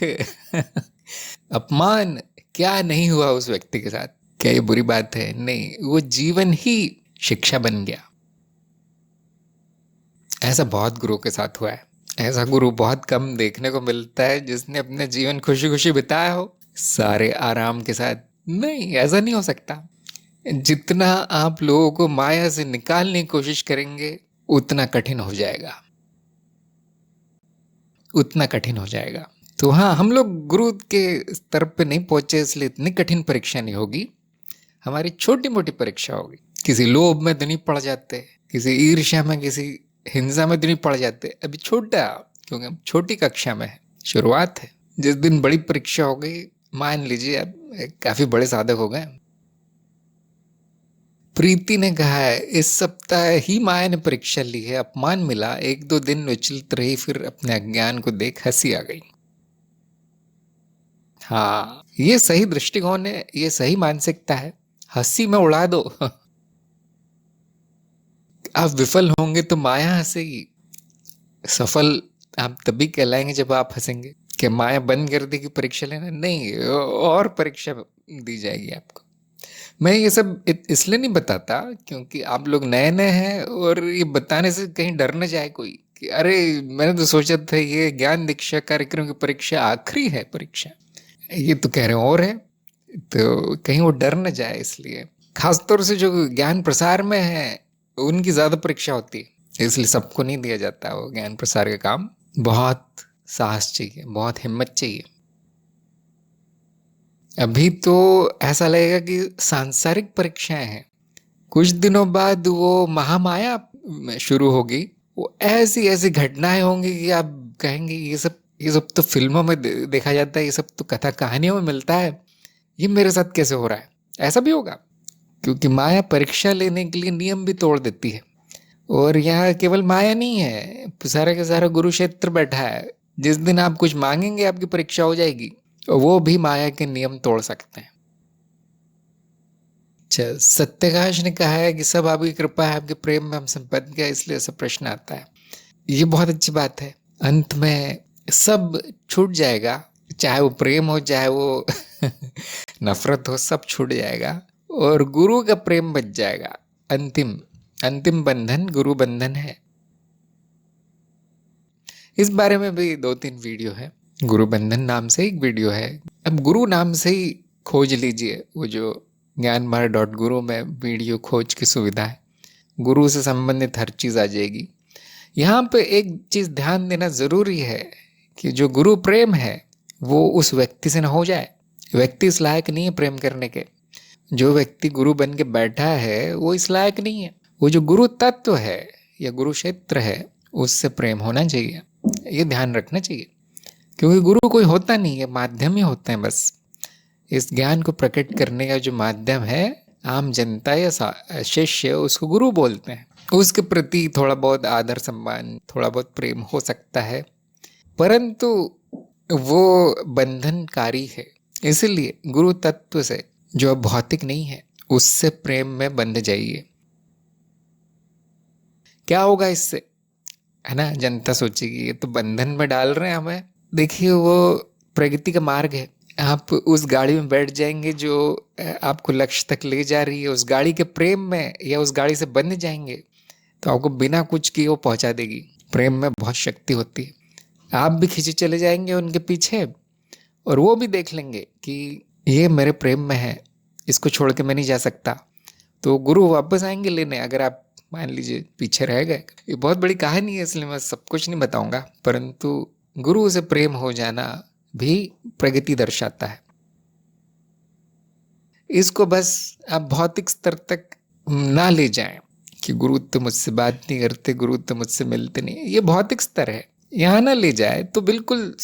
अपमान, क्या नहीं हुआ उस व्यक्ति के साथ। क्या ये बुरी बात है? नहीं, वो जीवन ही शिक्षा बन गया। ऐसा बहुत गुरु के साथ हुआ है। ऐसा गुरु बहुत कम देखने को मिलता है जिसने अपने जीवन खुशी खुशी बिताया हो, सारे आराम के साथ। नहीं, ऐसा नहीं हो सकता। जितना आप लोगों को माया से निकालने की कोशिश करेंगे उतना कठिन हो जाएगा, उतना कठिन हो जाएगा। तो हाँ, हम लोग गुरु के स्तर पे नहीं पहुंचे, इसलिए इतनी कठिन परीक्षा नहीं होगी। हमारी छोटी मोटी परीक्षा होगी। किसी लोभ में तो नहीं पड़ जाते, किसी ईर्ष्या में, किसी हिंसा में तो नहीं पड़ जाते। अभी छोटा, क्योंकि हम छोटी कक्षा में है, शुरुआत है। जिस दिन बड़ी परीक्षा हो गई, मान लीजिए अब काफी बड़े साधक हो गए। प्रीति ने कहा है, इस सप्ताह ही माया ने परीक्षा ली है, अपमान मिला, एक दो दिन विचलित रही, फिर अपने अज्ञान को देख हंसी आ गई। हाँ, ये सही दृष्टिकोण है, ये सही मानसिकता है। हंसी में उड़ा दो। आप विफल होंगे तो माया हंसेगी। सफल आप तभी कहलाएंगे जब आप हंसेंगे। क्या माया बंद कर देगी परीक्षा लेना? नहीं, और परीक्षा दी जाएगी आपको। मैं ये सब इसलिए नहीं बताता क्योंकि आप लोग नए नए हैं और ये बताने से कहीं डर न जाए कोई कि अरे मैंने तो सोचा था ये ज्ञान दीक्षा कार्यक्रम की परीक्षा आखिरी है परीक्षा, ये तो कह रहे और है, तो कहीं वो डर न जाए। इसलिए खासतौर से जो ज्ञान प्रसार में है उनकी ज्यादा परीक्षा होती है, इसलिए सबको नहीं दिया जाता वो ज्ञान प्रसार का काम। बहुत साहस चाहिए, बहुत हिम्मत चाहिए। अभी तो ऐसा लगेगा कि सांसारिक परीक्षाएं हैं, कुछ दिनों बाद वो महामाया शुरू होगी। वो ऐसी ऐसी घटनाएं होंगी कि आप कहेंगे ये सब तो फिल्मों में देखा जाता है, ये सब तो कथा कहानियों में मिलता है, ये मेरे साथ कैसे हो रहा है? ऐसा भी होगा क्योंकि माया परीक्षा लेने के लिए नियम भी तोड़ देती है। और यहाँ केवल माया नहीं है, सारा का सारा गुरु क्षेत्र बैठा है। जिस दिन आप कुछ मांगेंगे आपकी परीक्षा हो जाएगी, वो भी माया के नियम तोड़ सकते हैं। अच्छा, सत्यकाश ने कहा है कि सब आपकी कृपा है, आपके प्रेम में हम संपद गया, इसलिए ऐसा प्रश्न आता है। ये बहुत अच्छी बात है। अंत में सब छूट जाएगा, चाहे वो प्रेम हो चाहे वो नफरत हो, सब छूट जाएगा और गुरु का प्रेम बच जाएगा। अंतिम बंधन गुरु बंधन है। इस बारे में भी 2-3 वीडियो है। गुरु बंधन नाम से एक वीडियो है। अब गुरु नाम से ही खोज लीजिए, वो जो ज्ञानमार्ग.गुरु में वीडियो खोज की सुविधा है, गुरु से संबंधित हर चीज आ जाएगी। यहाँ पे एक चीज ध्यान देना जरूरी है कि जो गुरु प्रेम है वो उस व्यक्ति से न हो जाए। व्यक्ति इस लायक नहीं है प्रेम करने के। जो व्यक्ति गुरु बन के बैठा है वो इस लायक नहीं है। वो जो गुरु तत्व है या गुरु क्षेत्र है उससे प्रेम होना चाहिए, ये ध्यान रखना चाहिए। क्योंकि गुरु कोई होता नहीं है, माध्यम ही होते हैं बस। इस ज्ञान को प्रकट करने का जो माध्यम है, आम जनता या शिष्य, उसको गुरु बोलते हैं। उसके प्रति थोड़ा बहुत आदर सम्मान, थोड़ा बहुत प्रेम हो सकता है, परंतु वो बंधनकारी है। इसलिए गुरु तत्व से, जो अब भौतिक नहीं है, उससे प्रेम में बंध जाइए। क्या होगा इससे, है ना? जनता सोचेगी ये तो बंधन में डाल रहे हैं हमें। देखिए, वो प्रगति का मार्ग है। आप उस गाड़ी में बैठ जाएंगे जो आपको लक्ष्य तक ले जा रही है, उस गाड़ी के प्रेम में, या उस गाड़ी से बंध जाएंगे तो आपको बिना कुछ किए वो पहुंचा देगी। प्रेम में बहुत शक्ति होती है। आप भी खींचे चले जाएंगे उनके पीछे, और वो भी देख लेंगे कि ये मेरे प्रेम में है, इसको छोड़ के मैं नहीं जा सकता। तो गुरु वापस आएंगे लेने, अगर आप मान लीजिए पीछे रह गए। ये बहुत बड़ी कहानी है, इसलिए मैं सब कुछ नहीं बताऊंगा, परंतु गुरु से प्रेम हो जाना भी प्रगति दर्शाता है। इसको बस आप भौतिक स्तर तक ना ले जाएं कि गुरु तो मुझसे बात नहीं करते, गुरु तो मुझसे मिलते नहीं। ये भौतिक स्तर है, यहाँ ना ले जाए तो बिल्कुल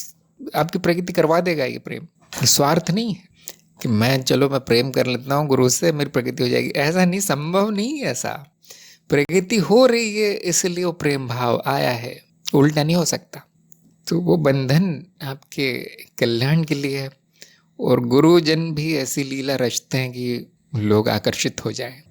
आपकी प्रगति करवा देगा ये प्रेम। स्वार्थ नहीं है कि मैं प्रेम कर लेता हूँ गुरु से, मेरी प्रगति हो जाएगी। ऐसा नहीं, संभव नहीं है ऐसा। प्रगति हो रही है इसलिए वो प्रेम भाव आया है, उल्टा नहीं हो सकता। तो वो बंधन आपके कल्याण के लिए है, और गुरुजन भी ऐसी लीला रचते हैं कि लोग आकर्षित हो जाए।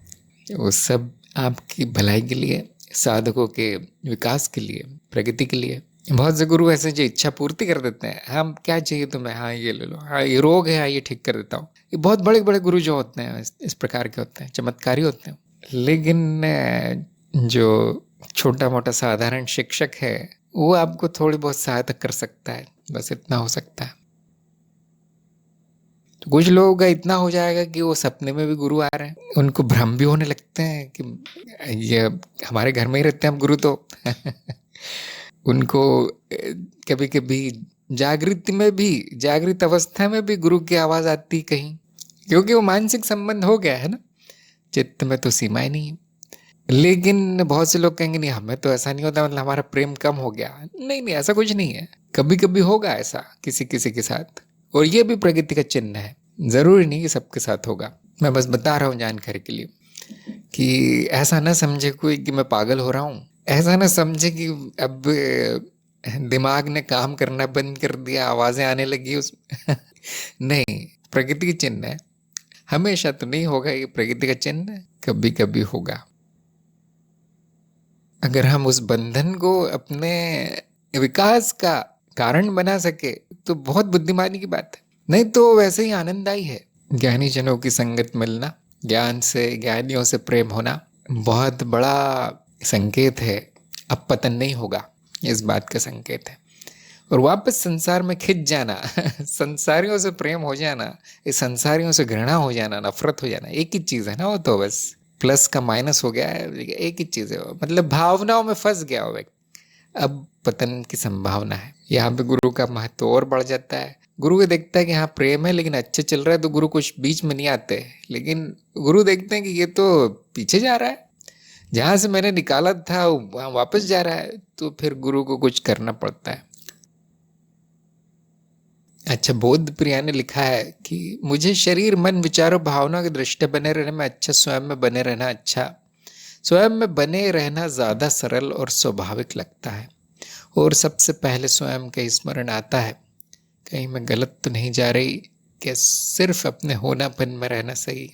वो सब आपकी भलाई के लिए, साधकों के विकास के लिए, प्रगति के लिए। बहुत से गुरु ऐसे जो इच्छा पूर्ति कर देते हैं, हम क्या चाहिए तुम्हें, हाँ ये ले लो, हाँ ये रोग है, हाँ ये ठीक कर देता हूँ। ये बहुत बड़े बड़े गुरु जो होते हैं इस प्रकार के होते हैं, चमत्कारी होते हैं। लेकिन जो छोटा मोटा साधारण शिक्षक है, वो आपको थोड़ी बहुत सहायता कर सकता है, बस इतना हो सकता है। तो कुछ लोगों का इतना हो जाएगा कि वो सपने में भी गुरु आ रहे हैं, उनको भ्रम भी होने लगते हैं कि ये हमारे घर में ही रहते हैं हम गुरु तो उनको कभी कभी जागृति में भी, जागृत अवस्था में भी गुरु की आवाज आती कहीं, क्योंकि वो मानसिक संबंध हो गया है ना, चित्त में तो सीमाएं नहीं है। लेकिन बहुत से लोग कहेंगे नहीं हमें तो ऐसा नहीं होता, मतलब हमारा प्रेम कम हो गया। नहीं नहीं, ऐसा कुछ नहीं है, कभी कभी होगा ऐसा किसी किसी के साथ, और ये भी प्रगति का चिन्ह है। जरूरी नहीं कि सबके साथ होगा, मैं बस बता रहा हूँ जानकारी के लिए, कि ऐसा ना समझे कोई कि मैं पागल हो रहा हूँ, ऐसा ना समझे कि अब दिमाग ने काम करना बंद कर दिया, आवाजें आने लगी उसमें नहीं, प्रगति का चिन्ह है। हमेशा तो नहीं होगा ये प्रगति का चिन्ह, कभी कभी होगा। अगर हम उस बंधन को अपने विकास का कारण बना सके तो बहुत बुद्धिमानी की बात है, नहीं तो वैसे ही आनंददायी है। ज्ञानी जनों की संगत मिलना, ज्ञान से, ज्ञानियों से प्रेम होना बहुत बड़ा संकेत है। अब पतन नहीं होगा, इस बात का संकेत है। और वापस संसार में खिंच जाना संसारियों से प्रेम हो जाना, इस संसारियों से घृणा हो जाना, नफरत हो जाना, एक ही चीज है ना वो, तो बस प्लस का माइनस हो गया है, एक ही चीज है वो, मतलब भावनाओं में फंस गया हो व्यक्ति। अब पतन की संभावना है। यहाँ पे गुरु का महत्व और बढ़ जाता है। गुरु ये देखता है कि हाँ प्रेम है लेकिन अच्छे चल रहा है, तो गुरु कुछ बीच में नहीं आते। लेकिन गुरु देखते हैं कि ये तो पीछे जा रहा है, जहां से मैंने निकाला था वहां वापस जा रहा है, तो फिर गुरु को कुछ करना पड़ता है। अच्छा, बोध प्रिया ने लिखा है कि मुझे शरीर, मन, विचारों, भावनाओं की दृष्टि बने रहने में अच्छा, स्वयं में बने रहना अच्छा, स्वयं में बने रहना ज्यादा सरल और स्वाभाविक लगता है। और सबसे पहले स्वयं का स्मरण आता है, कहीं मैं गलत तो नहीं जा रही, क्या सिर्फ अपने होनापन में रहना सही?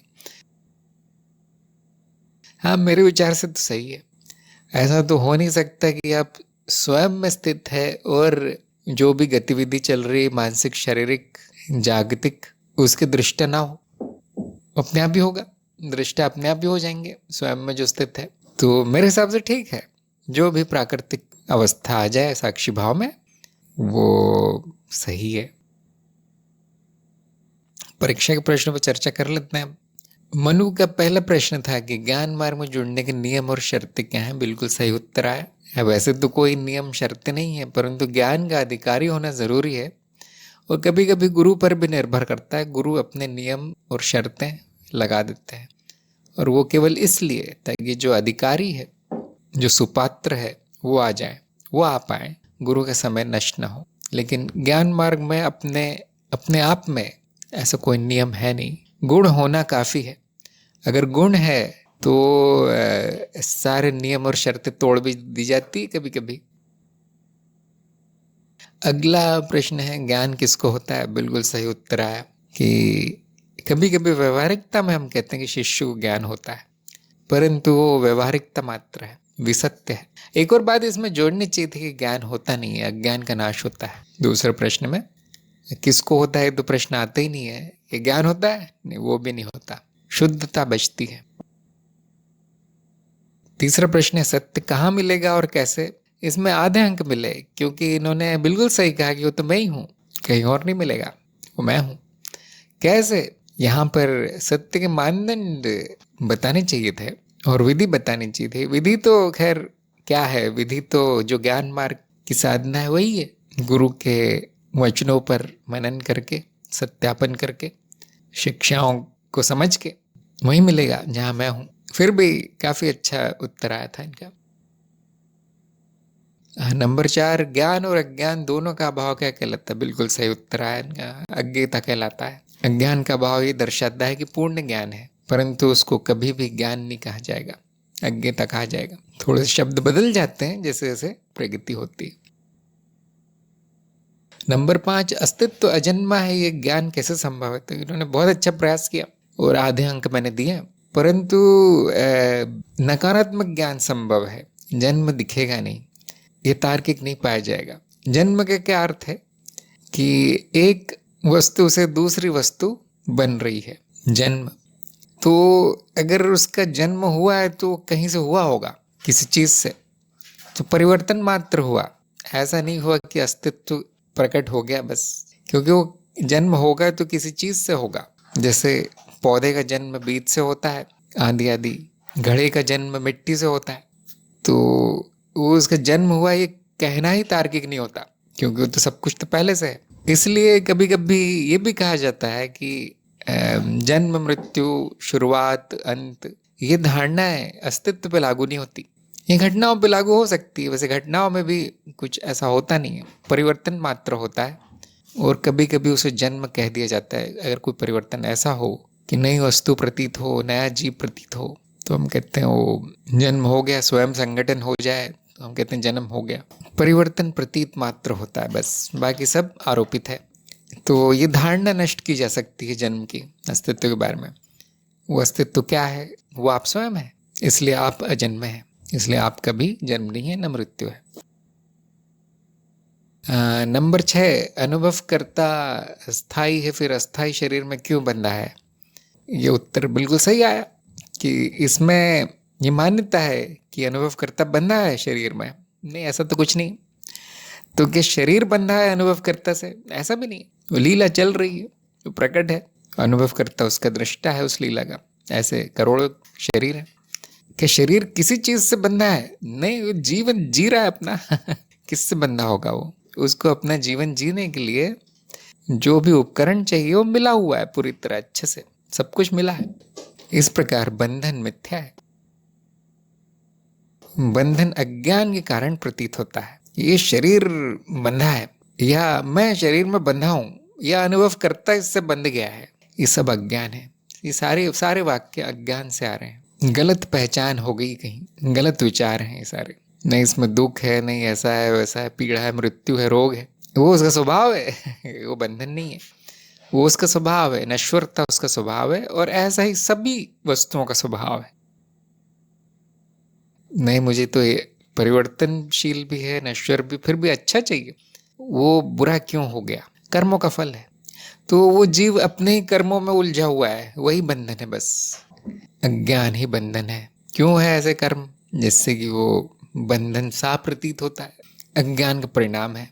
हाँ, मेरे विचार से तो सही है। ऐसा तो हो नहीं सकता कि आप स्वयं में स्थित है और जो भी गतिविधि चल रही, मानसिक, शारीरिक, जागतिक, उसकी दृष्टि ना हो। अपने आप ही होगा, दृष्टि अपने आप ही हो जाएंगे स्वयं में जो स्थित है। तो मेरे हिसाब से ठीक है, जो भी प्राकृतिक अवस्था आ जाए साक्षी भाव में, वो सही है। परीक्षा के प्रश्नों पर चर्चा कर लेते हैं। मनु का पहला प्रश्न था कि ज्ञान मार्ग में जुड़ने के नियम और शर्तें क्या हैं। बिल्कुल सही उत्तर आया। वैसे तो कोई नियम शर्तें नहीं है, परंतु ज्ञान का अधिकारी होना जरूरी है, और कभी कभी गुरु पर भी निर्भर करता है। गुरु अपने नियम और शर्तें लगा देते हैं, और वो केवल इसलिए ताकि जो अधिकारी है, जो सुपात्र है, वो आ जाए, वो आ पाए, गुरु का समय नष्ट ना हो। लेकिन ज्ञान मार्ग में अपने अपने आप में ऐसा कोई नियम है नहीं, गुण होना काफी है। अगर गुण है तो सारे नियम और शर्तें तोड़ भी दी जाती है कभी कभी। अगला प्रश्न है, ज्ञान किसको होता है? बिल्कुल सही उत्तर आया कि कभी कभी व्यवहारिकता में हम कहते हैं कि शिष्य को ज्ञान होता है, परंतु वो व्यवहारिकता मात्र है, विसत्य है। एक और बात इसमें जोड़नी चाहिए थी कि ज्ञान होता नहीं है, अज्ञान का नाश होता है। दूसरे प्रश्न में किसको होता है तो प्रश्न आता ही नहीं है। ये ज्ञान होता है? नहीं, वो भी नहीं होता, शुद्धता बचती है। तीसरा प्रश्न है, सत्य कहाँ मिलेगा और कैसे? इसमें आधे अंक मिले, क्योंकि इन्होंने बिल्कुल सही कहा कि वो तो मैं ही हूँ, कहीं और नहीं मिलेगा, वो मैं हूँ। कैसे? यहाँ पर सत्य के मानदंड बताने चाहिए थे और विधि बतानी चाहिए थी। विधि तो खैर क्या है, विधि तो जो ज्ञान मार्ग की साधना है वही है, गुरु के वचनों पर मनन करके, सत्यापन करके, शिक्षाओं को समझ के वही मिलेगा जहाँ मैं हूँ। फिर भी काफी अच्छा उत्तर आया था इनका। नंबर 4, ज्ञान और अज्ञान दोनों का भाव क्या कहलाता है? बिल्कुल सही उत्तर आया इनका, अज्ञेयता कहलाता है। अज्ञान का भाव ये दर्शाता है कि पूर्ण ज्ञान है, परंतु उसको कभी भी ज्ञान नहीं कहा जाएगा, अज्ञेयता कहा जाएगा। थोड़े से शब्द बदल जाते हैं जैसे जैसे प्रगति होती है। नंबर 5, अस्तित्व अजन्मा है, ये ज्ञान कैसे संभव है? तो इन्होंने बहुत अच्छा प्रयास किया और आधे अंक मैंने दिए, परंतु नकारात्मक ज्ञान संभव है, जन्म दिखेगा नहीं, ये तार्किक नहीं पाया जाएगा। जन्म का क्या अर्थ है कि एक वस्तु से दूसरी वस्तु बन रही है, जन्म। तो अगर उसका जन्म हुआ है तो कहीं से हुआ होगा, किसी चीज से, तो परिवर्तन मात्र हुआ, ऐसा नहीं हुआ कि अस्तित्व प्रकट हो गया बस। क्योंकि वो जन्म होगा तो किसी चीज से होगा, जैसे पौधे का जन्म बीज से होता है, आदि आदि। घड़े का जन्म मिट्टी से होता है, तो वो उसका जन्म हुआ ये कहना ही तार्किक नहीं होता, क्योंकि वो तो सब कुछ तो पहले से है। इसलिए कभी कभी ये भी कहा जाता है कि जन्म मृत्यु शुरुआत अंत, ये धारणाएं अस्तित्व पे लागू नहीं होती, ये घटनाओं पे लागू हो सकती है। वैसे घटनाओं में भी कुछ ऐसा होता नहीं है, परिवर्तन मात्र होता है, और कभी कभी उसे जन्म कह दिया जाता है। अगर कोई परिवर्तन ऐसा हो कि नई वस्तु प्रतीत हो, नया जीव प्रतीत हो, तो हम कहते हैं वो जन्म हो गया। स्वयं संगठन हो जाए तो हम कहते हैं जन्म हो गया। परिवर्तन प्रतीत मात्र होता है बस, बाकी सब आरोपित है। तो ये धारणा नष्ट की जा सकती है जन्म की, अस्तित्व के बारे में। वो अस्तित्व क्या है? वो आप स्वयं है, इसलिए आप अजन्मे हैं, इसलिए आप कभी जन्म नहीं है, न मृत्यु है। नंबर 6, अनुभव करता स्थायी है, फिर अस्थायी शरीर में क्यों बंधा है? ये उत्तर बिल्कुल सही आया कि इसमें ये मान्यता है कि अनुभव करता बंधा है शरीर में। नहीं, ऐसा तो कुछ नहीं। तो क्या शरीर बंधा है अनुभव करता से? ऐसा भी नहीं, वो लीला चल रही है, वो प्रकट है, अनुभव करता उसका दृष्टा है उस लीला का। ऐसे करोड़ों शरीर है। क्या शरीर किसी चीज से बंधा है? नहीं, वो जीवन जी रहा है अपना किससे बंधा होगा वो? उसको अपना जीवन जीने के लिए जो भी उपकरण चाहिए वो मिला हुआ है, पूरी तरह अच्छे से सब कुछ मिला है। इस प्रकार बंधन मिथ्या है। बंधन अज्ञान के कारण प्रतीत होता है। ये शरीर बंधा है, या मैं शरीर में बंधा हूं, या अनुभव करता इससे बंध गया है, ये सब अज्ञान है। ये सारे वाक्य अज्ञान से आ रहे हैं। गलत पहचान हो गई, कहीं गलत विचार हैं ये सारे। नहीं इसमें दुख है, नहीं ऐसा है वैसा है, पीड़ा है, मृत्यु है, रोग है, वो उसका स्वभाव है वो बंधन नहीं है, वो उसका स्वभाव है। नश्वरता उसका स्वभाव है, और ऐसा ही सभी वस्तुओं का स्वभाव है। नहीं, मुझे तो ये परिवर्तनशील भी है, नश्वर भी, फिर भी अच्छा चाहिए, वो बुरा क्यों हो गया? कर्मों का फल है। तो वो जीव अपने ही कर्मों में उलझा हुआ है, वही बंधन है बस। अज्ञान ही बंधन है। क्यों है ऐसे कर्म? जिससे कि वो बंधन सा प्रतीत होता है, अज्ञान का परिणाम है।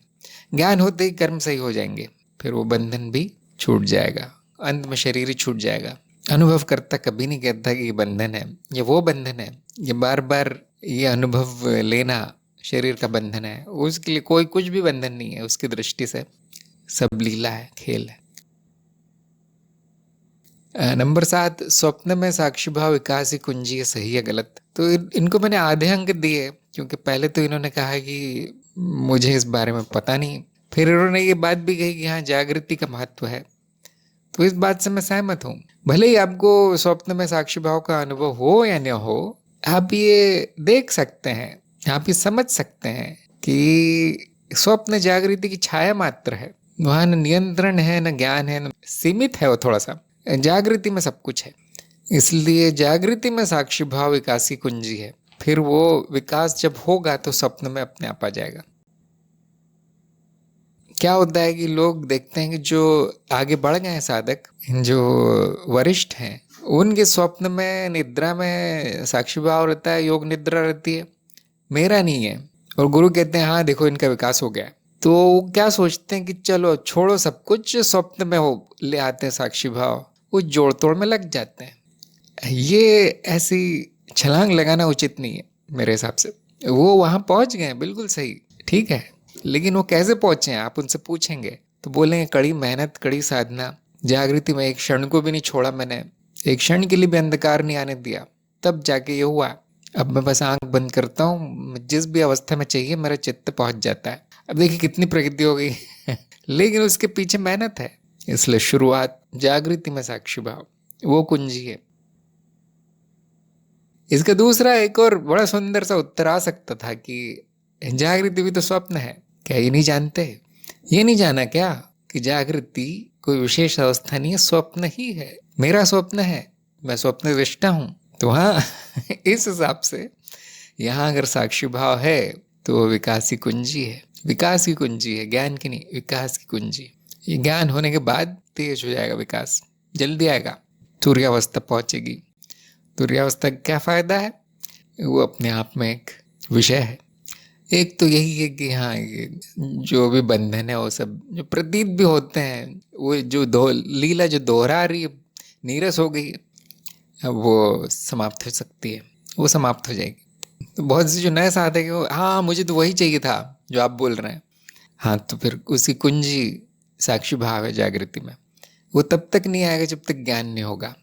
ज्ञान होते ही कर्म सही हो जाएंगे, फिर वो बंधन भी छूट जाएगा, अंत में शरीर ही छूट जाएगा। अनुभव करता कभी नहीं कहता कि ये बंधन है, ये वो बंधन है। ये बार बार ये अनुभव लेना शरीर का बंधन है। उसके लिए कोई कुछ भी बंधन नहीं है, उसकी दृष्टि से सब लीला है, खेल है। नंबर 7, स्वप्न में साक्षी भाव विकास ही कुंजी है, सही है गलत? तो इनको मैंने आधे अंक दिए, क्योंकि पहले तो इन्होंने कहा कि मुझे इस बारे में पता नहीं, फिर इन्होंने ये बात भी कही कि हाँ जागृति का महत्व है। तो इस बात से मैं सहमत हूँ। भले ही आपको स्वप्न में साक्षी भाव का अनुभव हो या न हो, आप ये देख सकते हैं, आप ये समझ सकते हैं कि स्वप्न जागृति की छाया मात्र है, वहां न नियंत्रण है, न ज्ञान है, न सीमित है वो थोड़ा सा। जागृति में सब कुछ है, इसलिए जागृति में साक्षी भाव विकासी कुंजी है। फिर वो विकास जब होगा तो स्वप्न में अपने आप आ जाएगा। क्या होता है कि लोग देखते हैं कि जो आगे बढ़ गए हैं साधक, जो वरिष्ठ हैं, उनके स्वप्न में निद्रा में साक्षी भाव रहता है, योग निद्रा रहती है, मेरा नहीं है। और गुरु कहते हैं हाँ देखो इनका विकास हो गया है। तो वो क्या सोचते हैं कि चलो छोड़ो सब कुछ, स्वप्न में हो ले आते हैं साक्षी भाव, वो जोड़ तोड़ में लग जाते हैं। ये ऐसी छलांग लगाना उचित नहीं है मेरे हिसाब से। वो वहां पहुंच गए बिल्कुल सही, ठीक है, लेकिन वो कैसे पहुंचे हैं आप उनसे पूछेंगे तो बोलेंगे कड़ी मेहनत, कड़ी साधना, जागृति में एक क्षण को भी नहीं छोड़ा मैंने, एक क्षण के लिए भी अंधकार नहीं आने दिया, तब जाके ये हुआ। अब मैं बस आंख बंद करता हूँ, जिस भी अवस्था में चाहिए मेरा चित्त पहुंच जाता है। अब देखिए कितनी प्रगति हो गई लेकिन उसके पीछे मेहनत है। इसलिए शुरुआत जागृति में साक्षी भाव, वो कुंजी है। इसका दूसरा एक और बड़ा सुंदर सा उत्तर आ सकता था कि जागृति भी तो स्वप्न है, क्या ये नहीं जानते? ये नहीं जाना क्या कि जागृति कोई विशेष अवस्था नहीं है, स्वप्न ही है। मेरा स्वप्न है, मैं स्वप्न दृष्टा हूं। तो हाँ इस हिसाब से यहाँ अगर साक्षी भाव है तो विकास की कुंजी है, विकास की कुंजी है, ज्ञान की नहीं, विकास की कुंजी। ये ज्ञान होने के बाद तेज हो जाएगा विकास, जल्दी आएगा, तुर्यावस्था पहुंचेगी। तुर्यावस्था का क्या फायदा है? वो अपने आप में एक विषय है। एक तो यही है कि हाँ ये जो भी बंधन है वो सब जो प्रतीत भी होते हैं, वो जो लीला जो दोहरा रही है, नीरस हो गई है, अब वो समाप्त हो सकती है, वो समाप्त हो जाएगी। तो बहुत से जो नए साधक है वो हाँ मुझे तो वही चाहिए था जो आप बोल रहे हैं, हाँ तो फिर उसी कुंजी साक्षी भाव है जागृति में। वो तब तक नहीं आएगा जब तक ज्ञान नहीं होगा।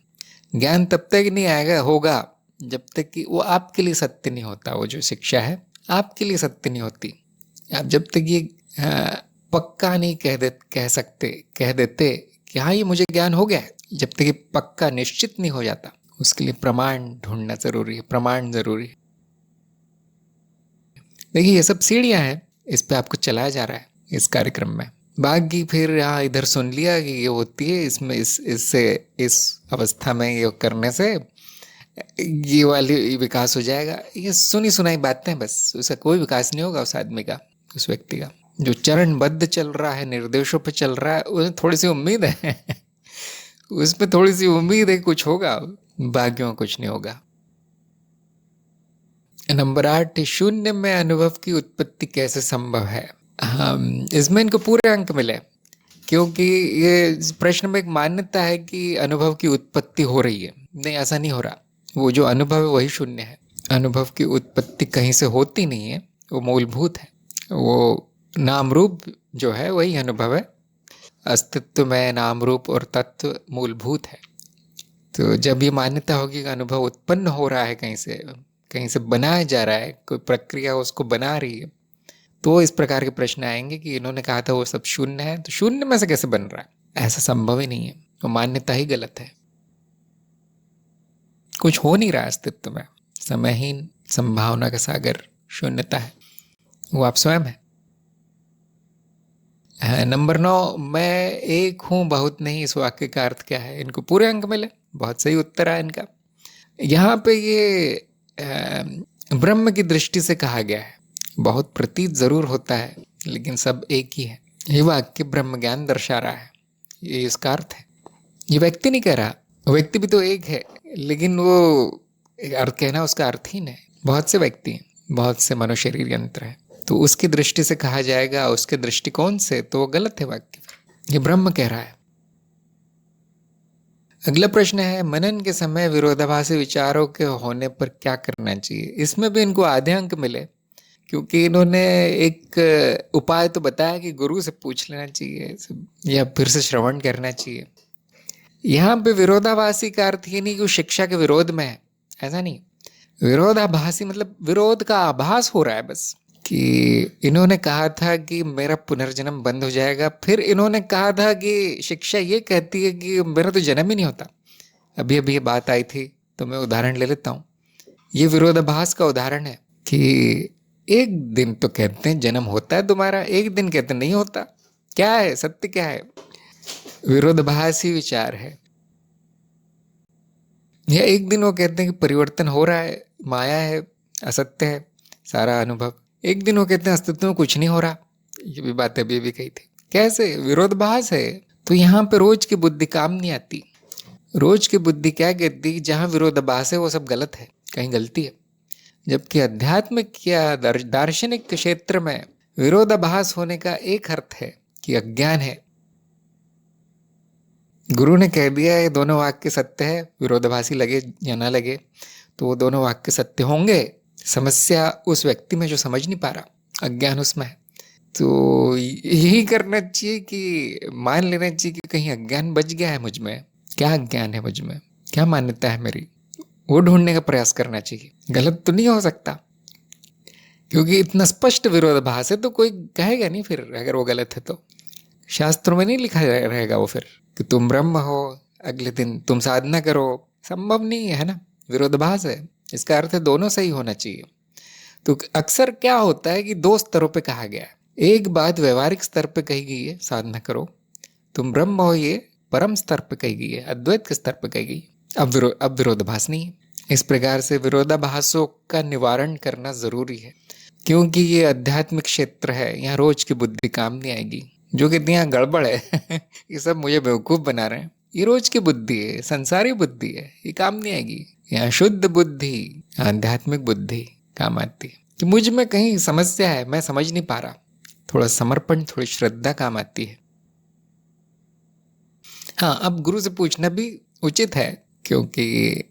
ज्ञान तब तक नहीं आएगा होगा जब तक कि वो आपके लिए सत्य नहीं होता। वो जो शिक्षा है आपके लिए सत्य नहीं होती। आप जब तक ये पक्का नहीं कह देते कि हाँ ये मुझे ज्ञान हो गया है, जब तक ये पक्का निश्चित नहीं हो जाता, उसके लिए प्रमाण ढूंढना जरूरी है, प्रमाण जरूरी है। देखिए ये सब सीढ़ियां हैं, इस पे आपको चलाया जा रहा है इस कार्यक्रम में। बाकी फिर यहाँ इधर सुन लिया कि ये होती है, इसमें इससे इस अवस्था में ये करने से ये वाली विकास हो जाएगा, ये सुनी सुनाई बातें, बस उसका कोई विकास नहीं होगा उस आदमी का, उस व्यक्ति का। जो चरणबद्ध चल रहा है, निर्देशों पे चल रहा है, उसमें थोड़ी सी उम्मीद है उसमें थोड़ी सी उम्मीद है कुछ होगा, बाकियों कुछ नहीं होगा। नंबर 8, शून्य में अनुभव की उत्पत्ति कैसे संभव है? इसमें इनको पूरे अंक मिले, क्योंकि ये प्रश्न में एक मान्यता है कि अनुभव की उत्पत्ति हो रही है। नहीं, ऐसा नहीं हो रहा। वो जो अनुभव है वही शून्य है। अनुभव की उत्पत्ति कहीं से होती नहीं है, वो मूलभूत है। वो नाम रूप जो है वही अनुभव है। अस्तित्व में नाम रूप और तत्व मूलभूत है। तो जब ये मान्यता होगी कि अनुभव उत्पन्न हो रहा है कहीं से बनाया जा रहा है, कोई प्रक्रिया उसको बना रही है, तो इस प्रकार के प्रश्न आएंगे कि इन्होंने कहा था वो सब शून्य है, तो शून्य में से कैसे बन रहा है? ऐसा संभव ही नहीं है, वो मान्यता ही गलत है। कुछ हो नहीं रहा अस्तित्व में, समयहीन संभावना का सागर शून्यता है, वो आप स्वयं है। नंबर 9, मैं एक हूं बहुत नहीं, इस वाक्य का अर्थ क्या है? इनको पूरे अंक मिले, बहुत सही उत्तर है इनका। यहाँ पे ये ब्रह्म की दृष्टि से कहा गया है, बहुत प्रतीत जरूर होता है लेकिन सब एक ही है। ये वाक्य ब्रह्म ज्ञान दर्शा रहा है, ये इसका अर्थ है। ये व्यक्ति नहीं कह रहा, व्यक्ति भी तो एक है, लेकिन वो अर्थ कहना उसका अर्थहीन है। बहुत से व्यक्ति हैं, बहुत से मनुशरीर यंत्र है, तो उसकी दृष्टि से कहा जाएगा, उसके दृष्टिकोण से तो वो गलत है वाक्य। ये ब्रह्म कह रहा है। अगला प्रश्न है, मनन के समय विरोधाभासी विचारों के होने पर क्या करना चाहिए? इसमें भी इनको आधे अंक मिले, क्योंकि इन्होंने एक उपाय तो बताया कि गुरु से पूछ लेना चाहिए या फिर से श्रवण करना चाहिए। यहाँ पे विरोधाभासी का अर्थ ये नहीं कि वो शिक्षा के विरोध में है, ऐसा नहीं। विरोधाभासी मतलब विरोध का आभास हो रहा है बस, कि इन्होंने कहा था कि मेरा पुनर्जन्म बंद हो जाएगा, फिर इन्होंने कहा था कि शिक्षा ये कहती है कि मेरा तो जन्म ही नहीं होता। अभी अभी ये बात आई थी तो मैं उदाहरण ले लेता हूँ। ये विरोधाभास का उदाहरण है कि एक दिन तो कहते हैं जन्म होता है तुम्हारा, एक दिन कहते हैं नहीं होता। क्या है सत्य, क्या है? विरोधाभासी विचार है। या एक दिन वो कहते हैं कि परिवर्तन हो रहा है, माया है, असत्य है सारा अनुभव। एक दिन वो कहते हैं अस्तित्व में कुछ नहीं हो रहा। ये भी बात अभी भी कही थी। कैसे विरोधाभास है? तो यहाँ पे रोज की बुद्धि काम नहीं आती। रोज की बुद्धि क्या कहती, जहां विरोधाभास है वो सब गलत है, कहीं गलती है। जबकि आध्यात्मिक या दार्शनिक क्षेत्र में विरोधाभास होने का एक अर्थ है कि अज्ञान है। गुरु ने कह दिया है दोनों वाक्य सत्य है, विरोधाभासी लगे या ना लगे तो वो दोनों वाक्य सत्य होंगे। समस्या उस व्यक्ति में जो समझ नहीं पा रहा, अज्ञान उसमें है। तो यही करना चाहिए कि मान लेना चाहिए कि कहीं अज्ञान बच गया है मुझ में। क्या अज्ञान है मुझ में, क्या मान्यता है मेरी, वो ढूंढने का प्रयास करना चाहिए। गलत तो नहीं हो सकता, क्योंकि इतना स्पष्ट विरोधाभास है तो कोई कहेगा नहीं फिर अगर वो गलत है तो। शास्त्रों में नहीं लिखा रहेगा वो फिर कि तुम ब्रह्म हो, अगले दिन तुम साधना करो। संभव नहीं है ना, विरोधाभास है। इसका अर्थ है दोनों सही होना चाहिए। तो अक्सर क्या होता है कि दो स्तरों पे कहा गया है। एक बात व्यवहारिक स्तर पे कही गई है, साधना करो, तुम ब्रह्म हो, ये परम स्तर पे कही गई है, अद्वैत के स्तर पे कही गई। अब विरोधाभास नहीं है। इस प्रकार से विरोधाभासों का निवारण करना जरूरी है, क्योंकि ये आध्यात्मिक क्षेत्र है, यहाँ रोज की बुद्धि काम नहीं आएगी। जो कहते हैं यहाँ गड़बड़ है ये सब मुझे बेवकूफ बना रहे हैं, ये रोज की बुद्धि है, संसारी बुद्धि है, ये काम नहीं आएगी। यहाँ शुद्ध बुद्धि, आध्यात्मिक बुद्धि काम आती है कि मुझ में कहीं समस्या है, मैं समझ नहीं पा रहा। थोड़ा समर्पण, थोड़ी श्रद्धा काम आती है। हाँ, अब गुरु से पूछना भी उचित है, क्योंकि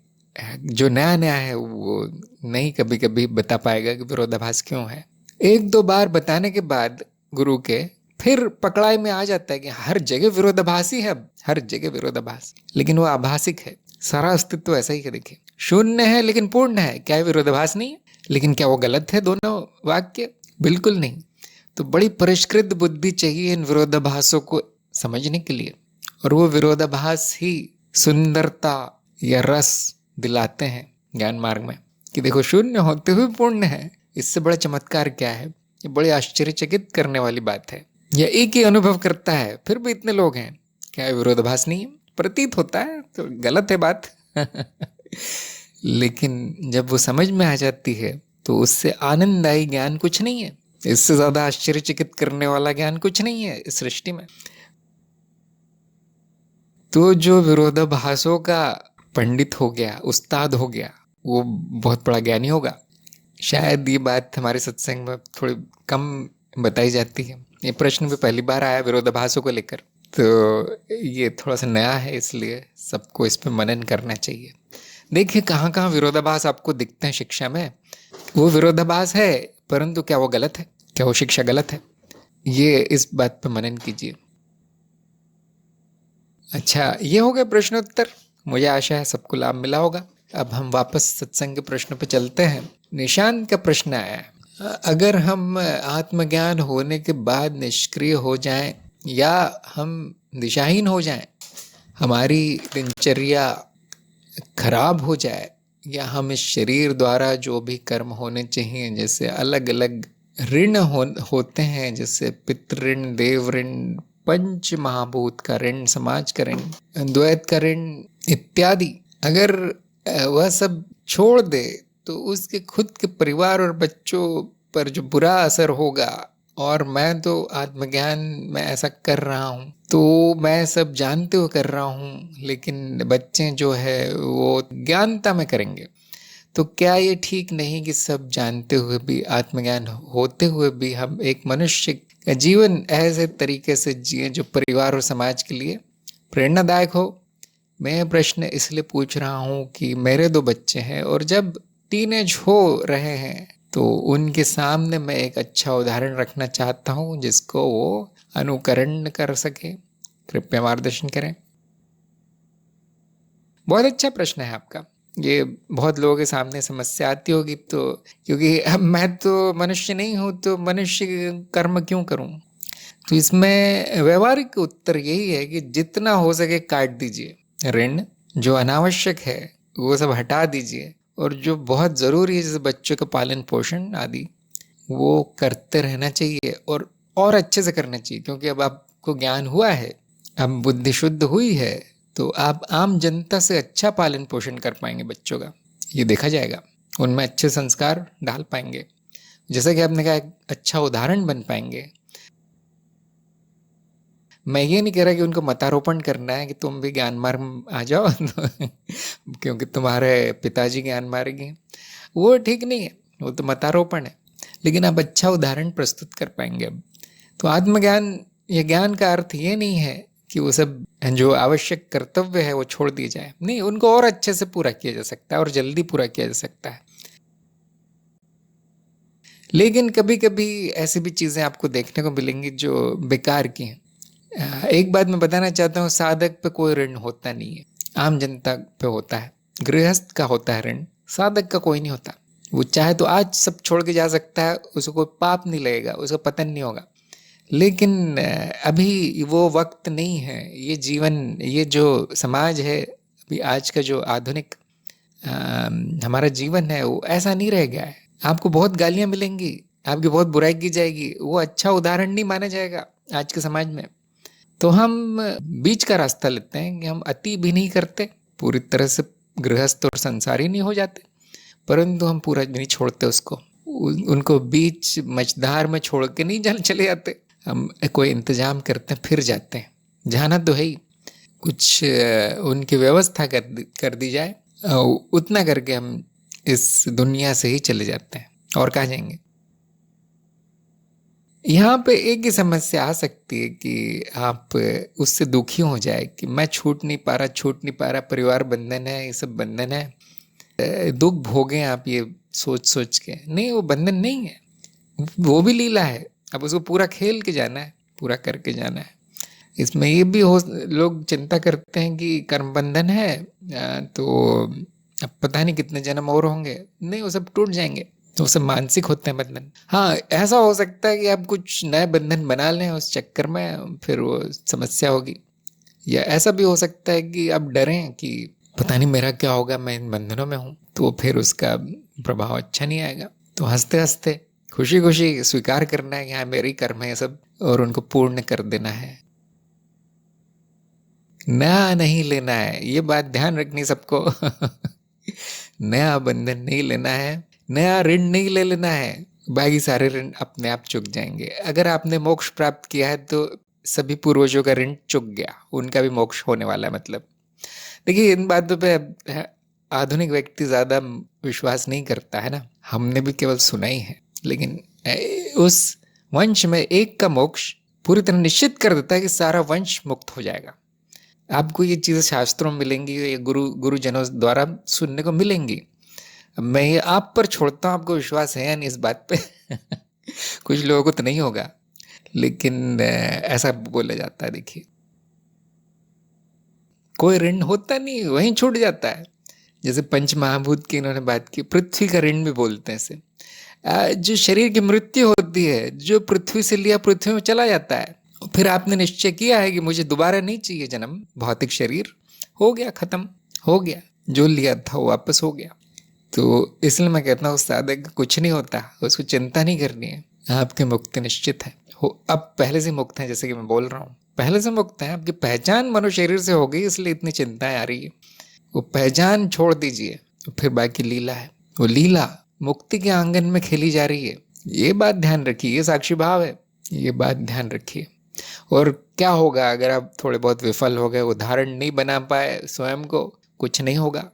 जो नया नया है वो नहीं कभी कभी बता पाएगा कि विरोधाभास क्यों है। एक दो बार बताने के बाद गुरु के फिर पकड़ाई में आ जाता है कि हर जगह विरोधाभास ही है, हर जगह विरोधाभास। लेकिन वो आभासिक है, सारा अस्तित्व ऐसा ही है। देखिए, शून्य है लेकिन पूर्ण है, क्या है? विरोधाभास नहीं है। लेकिन क्या वो गलत है दोनों वाक्य? बिल्कुल नहीं। तो बड़ी परिष्कृत बुद्धि चाहिए इन विरोधाभासों को समझने के लिए, और वो विरोधाभास ही सुंदरता या रस दिलाते हैं ज्ञान मार्ग में कि देखो शून्य होते हुए पूर्ण है। इससे बड़ा चमत्कार क्या है? ये बड़ी आश्चर्यचकित करने वाली बात है। यह एक ही अनुभव करता है, फिर भी इतने लोग हैं, क्या विरोधाभास नहीं है? प्रतीत होता है तो गलत है बात लेकिन जब वो समझ में आ जाती है तो उससे आनंददायी ज्ञान कुछ नहीं है। इससे ज्यादा आश्चर्यचकित करने वाला ज्ञान कुछ नहीं है इस सृष्टि में। तो जो विरोधाभासों का पंडित हो गया, उस्ताद हो गया, वो बहुत बड़ा ज्ञानी होगा। शायद ये बात हमारे सत्संग में थोड़ी कम बताई जाती है। ये प्रश्न भी पहली बार आया विरोधाभासों को लेकर, तो ये थोड़ा सा नया है, इसलिए सबको इस पे मनन करना चाहिए। देखिए कहाँ कहाँ विरोधाभास आपको दिखते हैं शिक्षा में। वो विरोधाभास है, परंतु क्या वो गलत है? क्या वो शिक्षा गलत है? ये इस बात पे मनन कीजिए। अच्छा, ये हो गया प्रश्नोत्तर। मुझे आशा है सबको लाभ मिला होगा। अब हम वापस सत्संग के प्रश्न पे चलते हैं। निशांत का प्रश्न आया है, अगर हम आत्मज्ञान होने के बाद निष्क्रिय हो जाएं या हम दिशाहीन हो जाएं, हमारी दिनचर्या खराब हो जाए, या हम इस शरीर द्वारा जो भी कर्म होने चाहिए, जैसे अलग अलग ऋण होते हैं, जैसे पितृ ऋण, देव ऋण, पंच महाभूत का ऋण, समाज का ऋण, द्वैत का ऋण इत्यादि, अगर वह सब छोड़ दे तो उसके खुद के परिवार और बच्चों पर जो बुरा असर होगा, और मैं तो आत्मज्ञान में ऐसा कर रहा हूँ, तो मैं सब जानते हुए कर रहा हूँ, लेकिन बच्चे जो है वो ज्ञानता में करेंगे। तो क्या ये ठीक नहीं कि सब जानते हुए भी, आत्मज्ञान होते हुए भी हम एक मनुष्य का जीवन ऐसे तरीके से जिए जो परिवार और समाज के लिए प्रेरणादायक हो? मैं प्रश्न इसलिए पूछ रहा हूँ कि मेरे 2 बच्चे हैं, और जब टीनेज हो रहे हैं तो उनके सामने मैं एक अच्छा उदाहरण रखना चाहता हूँ जिसको वो अनुकरण कर सके। कृपया मार्गदर्शन करें। बहुत अच्छा प्रश्न है आपका। ये बहुत लोगों के सामने समस्या आती होगी, तो क्योंकि मैं तो मनुष्य नहीं हूँ, तो मनुष्य कर्म क्यों करूँ? तो इसमें व्यवहारिक उत्तर यही है कि जितना हो सके काट दीजिए ऋण। जो अनावश्यक है वो सब हटा दीजिए, और जो बहुत जरूरी है जैसे बच्चों का पालन पोषण आदि वो करते रहना चाहिए और अच्छे से करना चाहिए, क्योंकि अब आपको ज्ञान हुआ है, अब बुद्धि शुद्ध हुई है, तो आप आम जनता से अच्छा पालन पोषण कर पाएंगे बच्चों का, ये देखा जाएगा। उनमें अच्छे संस्कार डाल पाएंगे, जैसा कि आपने कहा एक अच्छा उदाहरण बन पाएंगे। मैं ये नहीं कह रहा कि उनको मतारोपण करना है कि तुम भी ज्ञान मार्ग में आ जाओ क्योंकि तुम्हारे पिताजी ज्ञान मार्ग हैं, वो ठीक नहीं है, वो तो मतारोपण है। लेकिन आप अच्छा उदाहरण प्रस्तुत कर पाएंगे। अब तो आत्मज्ञान या ज्ञान का अर्थ ये नहीं है कि वो सब जो आवश्यक कर्तव्य है वो छोड़ दिए जाए, नहीं, उनको और अच्छे से पूरा किया जा सकता है और जल्दी पूरा किया जा सकता है। लेकिन कभी कभी ऐसी भी चीजें आपको देखने को मिलेंगी जो बेकार की हैं। एक बात मैं बताना चाहता हूँ, साधक पे कोई ऋण होता नहीं है, आम जनता पे होता है, गृहस्थ का होता है ऋण, साधक का कोई नहीं होता। वो चाहे तो आज सब छोड़ के जा सकता है, उसको कोई पाप नहीं लगेगा, उसका पतन नहीं होगा। लेकिन अभी वो वक्त नहीं है, ये जीवन, ये जो समाज है अभी, आज का जो आधुनिक हमारा जीवन है, वो ऐसा नहीं रह गया है। आपको बहुत गालियां मिलेंगी, आपकी बहुत बुराई की जाएगी, वो अच्छा उदाहरण नहीं माना जाएगा आज के समाज में। तो हम बीच का रास्ता लेते हैं कि हम अति भी नहीं करते, पूरी तरह से गृहस्थ और संसारी नहीं हो जाते, परंतु हम पूरा नहीं छोड़ते उसको, उनको बीच मझधार में छोड़ के नहीं चले जाते। हम कोई इंतजाम करते हैं, फिर जाते हैं, जाना तो है ही, कुछ उनकी व्यवस्था कर दी जाए, उतना करके हम इस दुनिया से ही चले जाते हैं, और कहाँ जाएंगे। यहाँ पे एक ही समस्या आ सकती है कि आप उससे दुखी हो जाए कि मैं छूट नहीं पा रहा, परिवार बंधन है, ये सब बंधन है, दुख भोगें आप ये सोच सोच के। नहीं, वो बंधन नहीं है, वो भी लीला है, अब उसको पूरा खेल के जाना है, पूरा करके जाना है। इसमें ये भी लोग चिंता करते हैं कि कर्म बंधन है, तो अब पता नहीं कितने जन्म और होंगे, नहीं, वो सब टूट जाएंगे, तो सब मानसिक होते हैं बंधन। हाँ, ऐसा हो सकता है कि आप कुछ नए बंधन बना लें, उस चक्कर में फिर वो समस्या होगी। या ऐसा भी हो सकता है कि आप डरें कि पता नहीं मेरा क्या होगा, मैं इन बंधनों में हूँ, तो फिर उसका प्रभाव अच्छा नहीं आएगा। तो हंसते हंसते खुशी खुशी स्वीकार करना है कि हाँ मेरी कर्म है सब, और उनको पूर्ण कर देना है। नया नहीं लेना है, ये बात ध्यान रखनी सबको नया बंधन नहीं लेना है, नया ऋण नहीं ले लेना है, बाकी सारे ऋण अपने आप चुक जाएंगे। अगर आपने मोक्ष प्राप्त किया है तो सभी पूर्वजों का ऋण चुक गया, उनका भी मोक्ष होने वाला है। मतलब देखिए, इन बातों पे आधुनिक व्यक्ति ज्यादा विश्वास नहीं करता है ना, हमने भी केवल सुना ही है। लेकिन उस वंश में एक का मोक्ष पूरी तरह निश्चित कर देता है कि सारा वंश मुक्त हो जाएगा। आपको ये चीजें शास्त्रों में मिलेंगी, ये गुरुजनों द्वारा सुनने को मिलेंगी। मैं ये आप पर छोड़ता हूँ, आपको विश्वास है या नहीं इस बात पे कुछ लोगों को तो नहीं होगा, लेकिन ऐसा बोला जाता है। देखिए, कोई ऋण होता नहीं, वहीं छूट जाता है। जैसे पंच महाभूत की इन्होंने बात की, पृथ्वी का ऋण भी बोलते हैं इसे। जो शरीर की मृत्यु होती है, जो पृथ्वी से लिया पृथ्वी में चला जाता है, फिर आपने निश्चय किया है कि मुझे दोबारा नहीं चाहिए जन्म, भौतिक शरीर हो गया, खत्म हो गया, जो लिया था वो वापस हो गया। तो इसलिए मैं कहता हूँ साधक कुछ नहीं होता, उसको चिंता नहीं करनी है, आपकी मुक्ति निश्चित है। हो अब पहले से मुक्त है, जैसे कि मैं बोल रहा हूँ, पहले से मुक्त है। आपकी पहचान मनुष्य शरीर से हो गई, इसलिए इतनी चिंताएं आ रही है। वो पहचान छोड़ दीजिए, फिर बाकी लीला है, वो लीला मुक्ति के आंगन में खेली जा रही है। ये बात ध्यान रखिए, ये साक्षी भाव है, ये बात ध्यान रखिए। और क्या होगा अगर आप थोड़े बहुत विफल हो गए, उदाहरण नहीं बना पाए स्वयं को, कुछ नहीं होगा,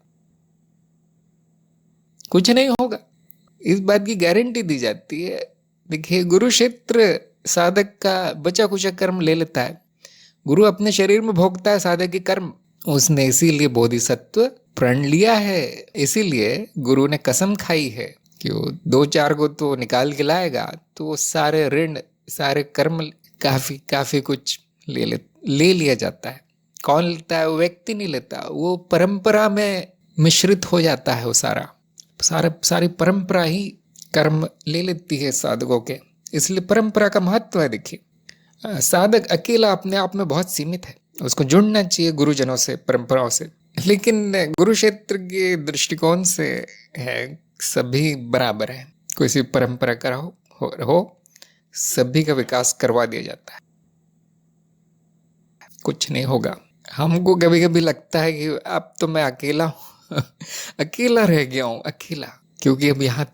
कुछ नहीं होगा, इस बात की गारंटी दी जाती है। देखिए, गुरु क्षेत्र साधक का बचा कुचा कर्म ले लेता है, गुरु अपने शरीर में भोगता है साधक के कर्म। उसने इसीलिए बोधिसत्व प्रण लिया है, इसीलिए गुरु ने कसम खाई है कि वो 2-4 को तो निकाल के लाएगा, तो सारे ऋण, सारे कर्म, काफी कुछ ले लिया जाता है। कौन लेता है? वो व्यक्ति नहीं लेता, वो परंपरा में मिश्रित हो जाता है। वो सारी परंपरा ही कर्म ले लेती है साधकों के, इसलिए परंपरा का महत्व है। देखिए, साधक अकेला अपने आप में बहुत सीमित है, उसको जुड़ना चाहिए गुरुजनों से, परंपराओं से। लेकिन गुरु क्षेत्र के दृष्टिकोण से है, सभी बराबर है, कोई सी परंपरा का हो सभी का विकास करवा दिया जाता है। कुछ नहीं होगा। हमको कभी कभी लगता है कि अब तो मैं अकेला हूँ अकेला रह गया हूँ, अकेला, क्योंकि अब यहाँ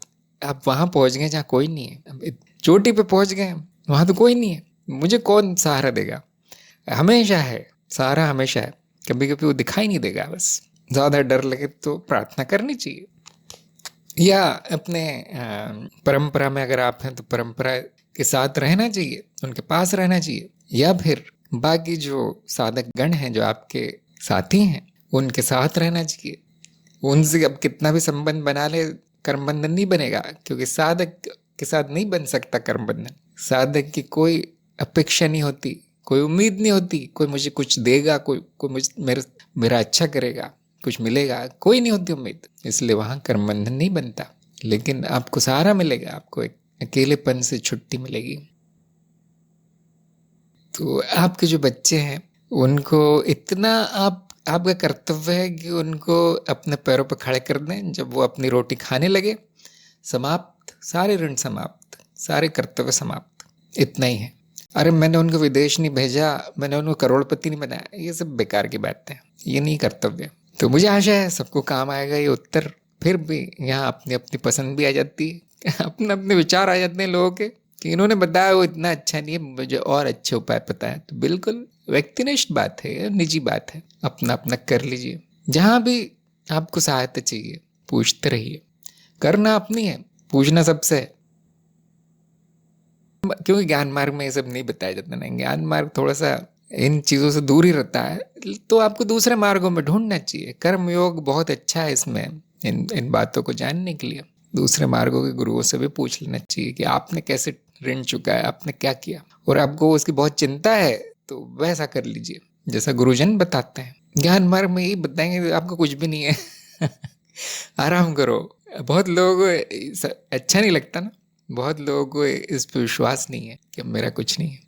आप वहां पहुंच गए जहाँ कोई नहीं है। अब चोटी पे पहुंच गए, वहां तो कोई नहीं है, मुझे कौन सहारा देगा? हमेशा है सहारा, हमेशा है, कभी कभी वो दिखाई नहीं देगा। बस ज्यादा डर लगे तो प्रार्थना करनी चाहिए, या अपने परंपरा में अगर आप हैं तो परंपरा के साथ रहना चाहिए, उनके पास रहना चाहिए, या फिर बाकी जो साधक गण हैं जो आपके साथी हैं उनके साथ रहना चाहिए। उनसे अब कितना भी संबंध बना ले, कर्म बंधन नहीं बनेगा, क्योंकि साधक के साथ नहीं बन सकता कर्म बंधन। साधक की कोई अपेक्षा नहीं होती, कोई उम्मीद नहीं होती, कोई मुझे कुछ देगा, कोई मुझे मेरा अच्छा करेगा, कुछ मिलेगा, कोई नहीं होती उम्मीद, इसलिए वहां कर्म बंधन नहीं बनता। लेकिन आपको सहारा मिलेगा, आपको एक अकेलेपन से छुट्टी मिलेगी। तो आपके जो बच्चे हैं उनको इतना आपका कर्तव्य है कि उनको अपने पैरों पर खड़े कर दें। जब वो अपनी रोटी खाने लगे, समाप्त, सारे ऋण समाप्त, सारे कर्तव्य समाप्त, इतना ही है। अरे मैंने उनको विदेश नहीं भेजा, मैंने उनको करोड़पति नहीं बनाया, ये सब बेकार की बात है, ये नहीं कर्तव्य। तो मुझे आशा है सबको काम आएगा ये उत्तर। फिर भी यहाँ अपनी अपनी पसंद भी आ जाती है अपने अपने विचार आ जाते हैं लोगों के कि इन्होंने बताया वो इतना अच्छा नहीं है, मुझे और अच्छे उपाय पता है। तो बिल्कुल व्यक्तिनिष्ठ बात है, निजी बात है, अपना अपना कर लीजिए। जहाँ भी आपको सहायता चाहिए पूछते रहिए, करना अपनी है, पूछना सबसे है। क्योंकि ज्ञान मार्ग में ये सब नहीं बताया जाता ना, ज्ञान मार्ग थोड़ा सा इन चीजों से दूर ही रहता है, तो आपको दूसरे मार्गों में ढूंढना चाहिए। कर्म योग बहुत अच्छा है इसमें, इन बातों को जानने के लिए दूसरे मार्गों के गुरुओं से भी पूछ लेना चाहिए कि आपने कैसे ऋण चुकाया, आपने क्या किया, और आपको उसकी बहुत चिंता है तो वैसा कर लीजिए जैसा गुरुजन बताते हैं। ज्ञान मार्ग में यही बताएंगे आपको कुछ भी नहीं है आराम करो। बहुत लोगों को अच्छा नहीं लगता ना, बहुत लोगों को इस पर विश्वास नहीं है कि मेरा कुछ नहीं है।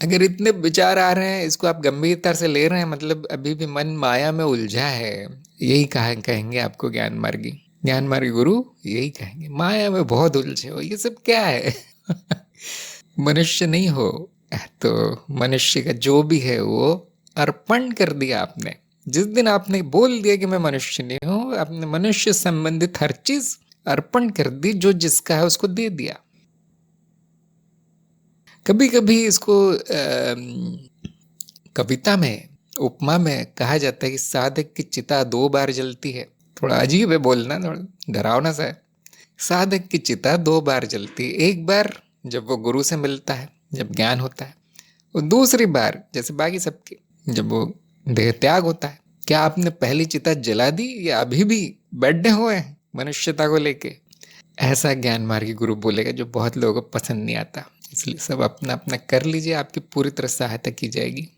अगर इतने विचार आ रहे हैं, इसको आप गंभीरता से ले रहे हैं, मतलब अभी भी मन माया में उलझा है, यही कहेंगे आपको ज्ञान मार्गी गुरु यही कहेंगे, माया में बहुत उलझे हो, ये सब क्या है मनुष्य नहीं हो तो मनुष्य का जो भी है वो अर्पण कर दिया आपने। जिस दिन आपने बोल दिया कि मैं मनुष्य नहीं हूं, आपने मनुष्य संबंधित हर चीज अर्पण कर दी, जो जिसका है उसको दे दिया। कभी कभी इसको कविता में, उपमा में कहा जाता है कि साधक की चिता 2 बार जलती है। थोड़ा अजीब है बोलना, थोड़ा डरावना सा है। साधक की चिता 2 बार जलती है, एक बार जब वो गुरु से मिलता है, जब ज्ञान होता है, और दूसरी बार जैसे बाकी सबके जब वो देह त्याग होता है। क्या आपने पहली चिता जला दी या अभी भी बैठे हुए हैं मनुष्यता को लेके? ऐसा ज्ञान मार्गी गुरु बोलेगा जो बहुत लोगों को पसंद नहीं आता। इसलिए सब अपना अपना कर लीजिए, आपकी पूरी तरह सहायता की जाएगी।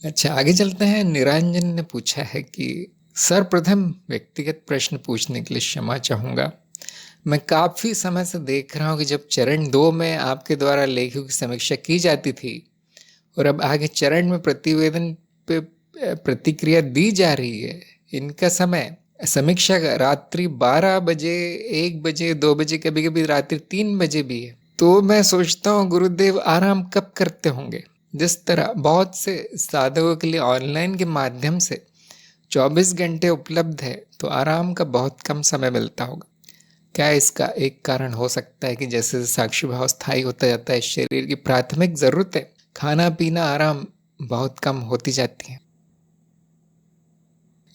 अच्छा, आगे चलते हैं। निरंजन ने पूछा है कि सर्वप्रथम व्यक्तिगत प्रश्न पूछने के लिए क्षमा चाहूंगा। मैं काफी समय से देख रहा हूं कि जब चरण 2 में आपके द्वारा लेखों की समीक्षा की जाती थी और अब आगे चरण में प्रतिवेदन पे प्रतिक्रिया दी जा रही है, इनका समय समीक्षा का रात्रि 12 बजे, 1 बजे, 2 बजे, कभी कभी रात्रि 3 बजे भी है। तो मैं सोचता हूँ गुरुदेव आराम कब करते होंगे? जिस तरह बहुत से साधकों के लिए ऑनलाइन के माध्यम से 24 घंटे उपलब्ध है, तो आराम का बहुत कम समय मिलता होगा। क्या इसका एक कारण हो सकता है कि जैसे जैसे साक्षी भाव स्थायी होता जाता है, शरीर की प्राथमिक जरूरतें खाना पीना आराम बहुत कम होती जाती है?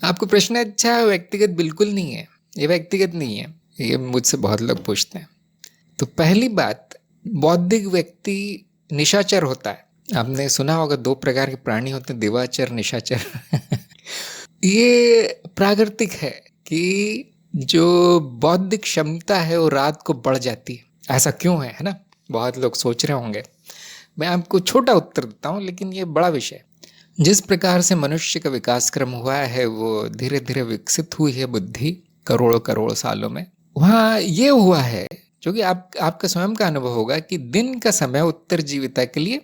आपको प्रश्न अच्छा है, व्यक्तिगत बिल्कुल नहीं है, ये व्यक्तिगत नहीं है, ये मुझसे बहुत लोग पूछते हैं। तो पहली बात, बौद्धिक व्यक्ति निशाचर होता है। आपने सुना होगा 2 प्रकार के प्राणी होते हैं, दिवाचर, निशाचर ये प्राकृतिक है कि जो बौद्धिक क्षमता है वो रात को बढ़ जाती है। ऐसा क्यों है ना? बहुत लोग सोच रहे होंगे। मैं आपको छोटा उत्तर देता हूँ, लेकिन ये बड़ा विषय। जिस प्रकार से मनुष्य का विकास क्रम हुआ है, वो धीरे धीरे विकसित हुई है बुद्धि करोड़ों करोड़ सालों में। वहाँ ये हुआ है जो कि आपका स्वयं का अनुभव होगा कि दिन का समय उत्तर जीविता के लिए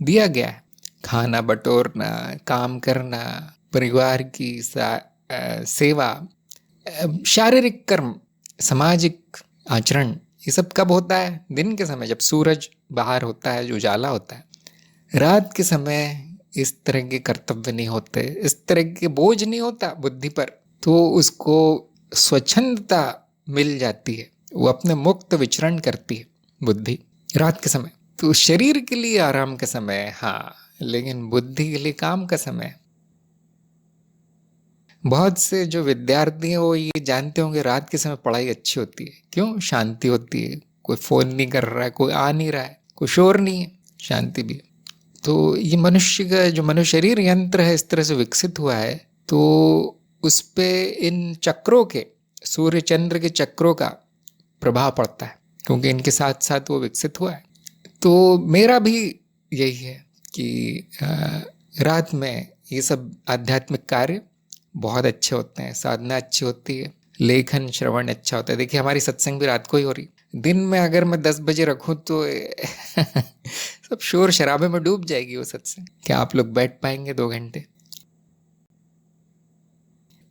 दिया गया है। खाना बटोरना, काम करना, परिवार की सेवा, शारीरिक कर्म सामाजिक आचरण, ये सब कब होता है? दिन के समय, जब सूरज बाहर होता है, जो उजाला होता है। रात के समय इस तरह के कर्तव्य नहीं होते, इस तरह के बोझ नहीं होता बुद्धि पर, तो उसको स्वच्छंदता मिल जाती है, वो अपने मुक्त विचरण करती है बुद्धि रात के समय। तो शरीर के लिए आराम का समय हाँ, लेकिन बुद्धि के लिए काम का समय। बहुत से जो विद्यार्थी हैं वो ये जानते होंगे रात के समय पढ़ाई अच्छी होती है। क्यों? शांति होती है, कोई फोन नहीं कर रहा है, कोई आ नहीं रहा है, कोई शोर नहीं है, शांति भी है। तो ये मनुष्य का जो मनुष्य शरीर यंत्र है इस तरह से विकसित हुआ है, तो उस पे इन चक्रों के, सूर्य चंद्र के चक्रों का प्रभाव पड़ता है, क्योंकि इनके साथ साथ वो विकसित हुआ है। तो मेरा भी यही है कि रात में ये सब आध्यात्मिक कार्य बहुत अच्छे होते हैं, साधना अच्छी होती है, लेखन श्रवण अच्छा होता है। देखिए हमारी सत्संग भी रात को ही हो रही। दिन में अगर मैं 10 बजे रखूं तो सब शोर शराबे में डूब जाएगी वो सत्संग। क्या आप लोग बैठ पाएंगे 2 घंटे?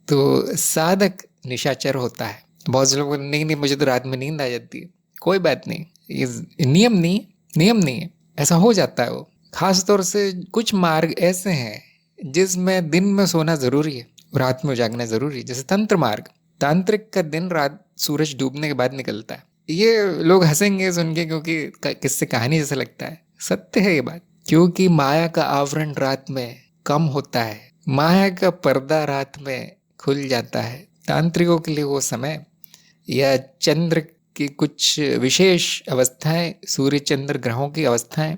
तो साधक निशाचर होता है। बहुत से लोगों को नहीं मुझे तो रात में नींद आ जाती है। कोई बात नहीं, ये नियम नहीं है, ऐसा हो जाता है। वो खास तौर से कुछ मार्ग ऐसे हैं जिसमें दिन में सोना जरूरी है, रात में जागना जरूरी है। जैसे तंत्र मार्ग, तांत्रिक का दिन रात सूरज डूबने के बाद निकलता है। ये लोग हंसेंगे सुन के, क्योंकि किससे कहानी जैसा लगता है, सत्य है ये बात। क्योंकि माया का आवरण रात में कम होता है, माया का पर्दा रात में खुल जाता है। तांत्रिकों के लिए वो समय या चंद्र की कुछ विशेष अवस्थाएं, सूर्य चंद्र ग्रहों की अवस्थाएं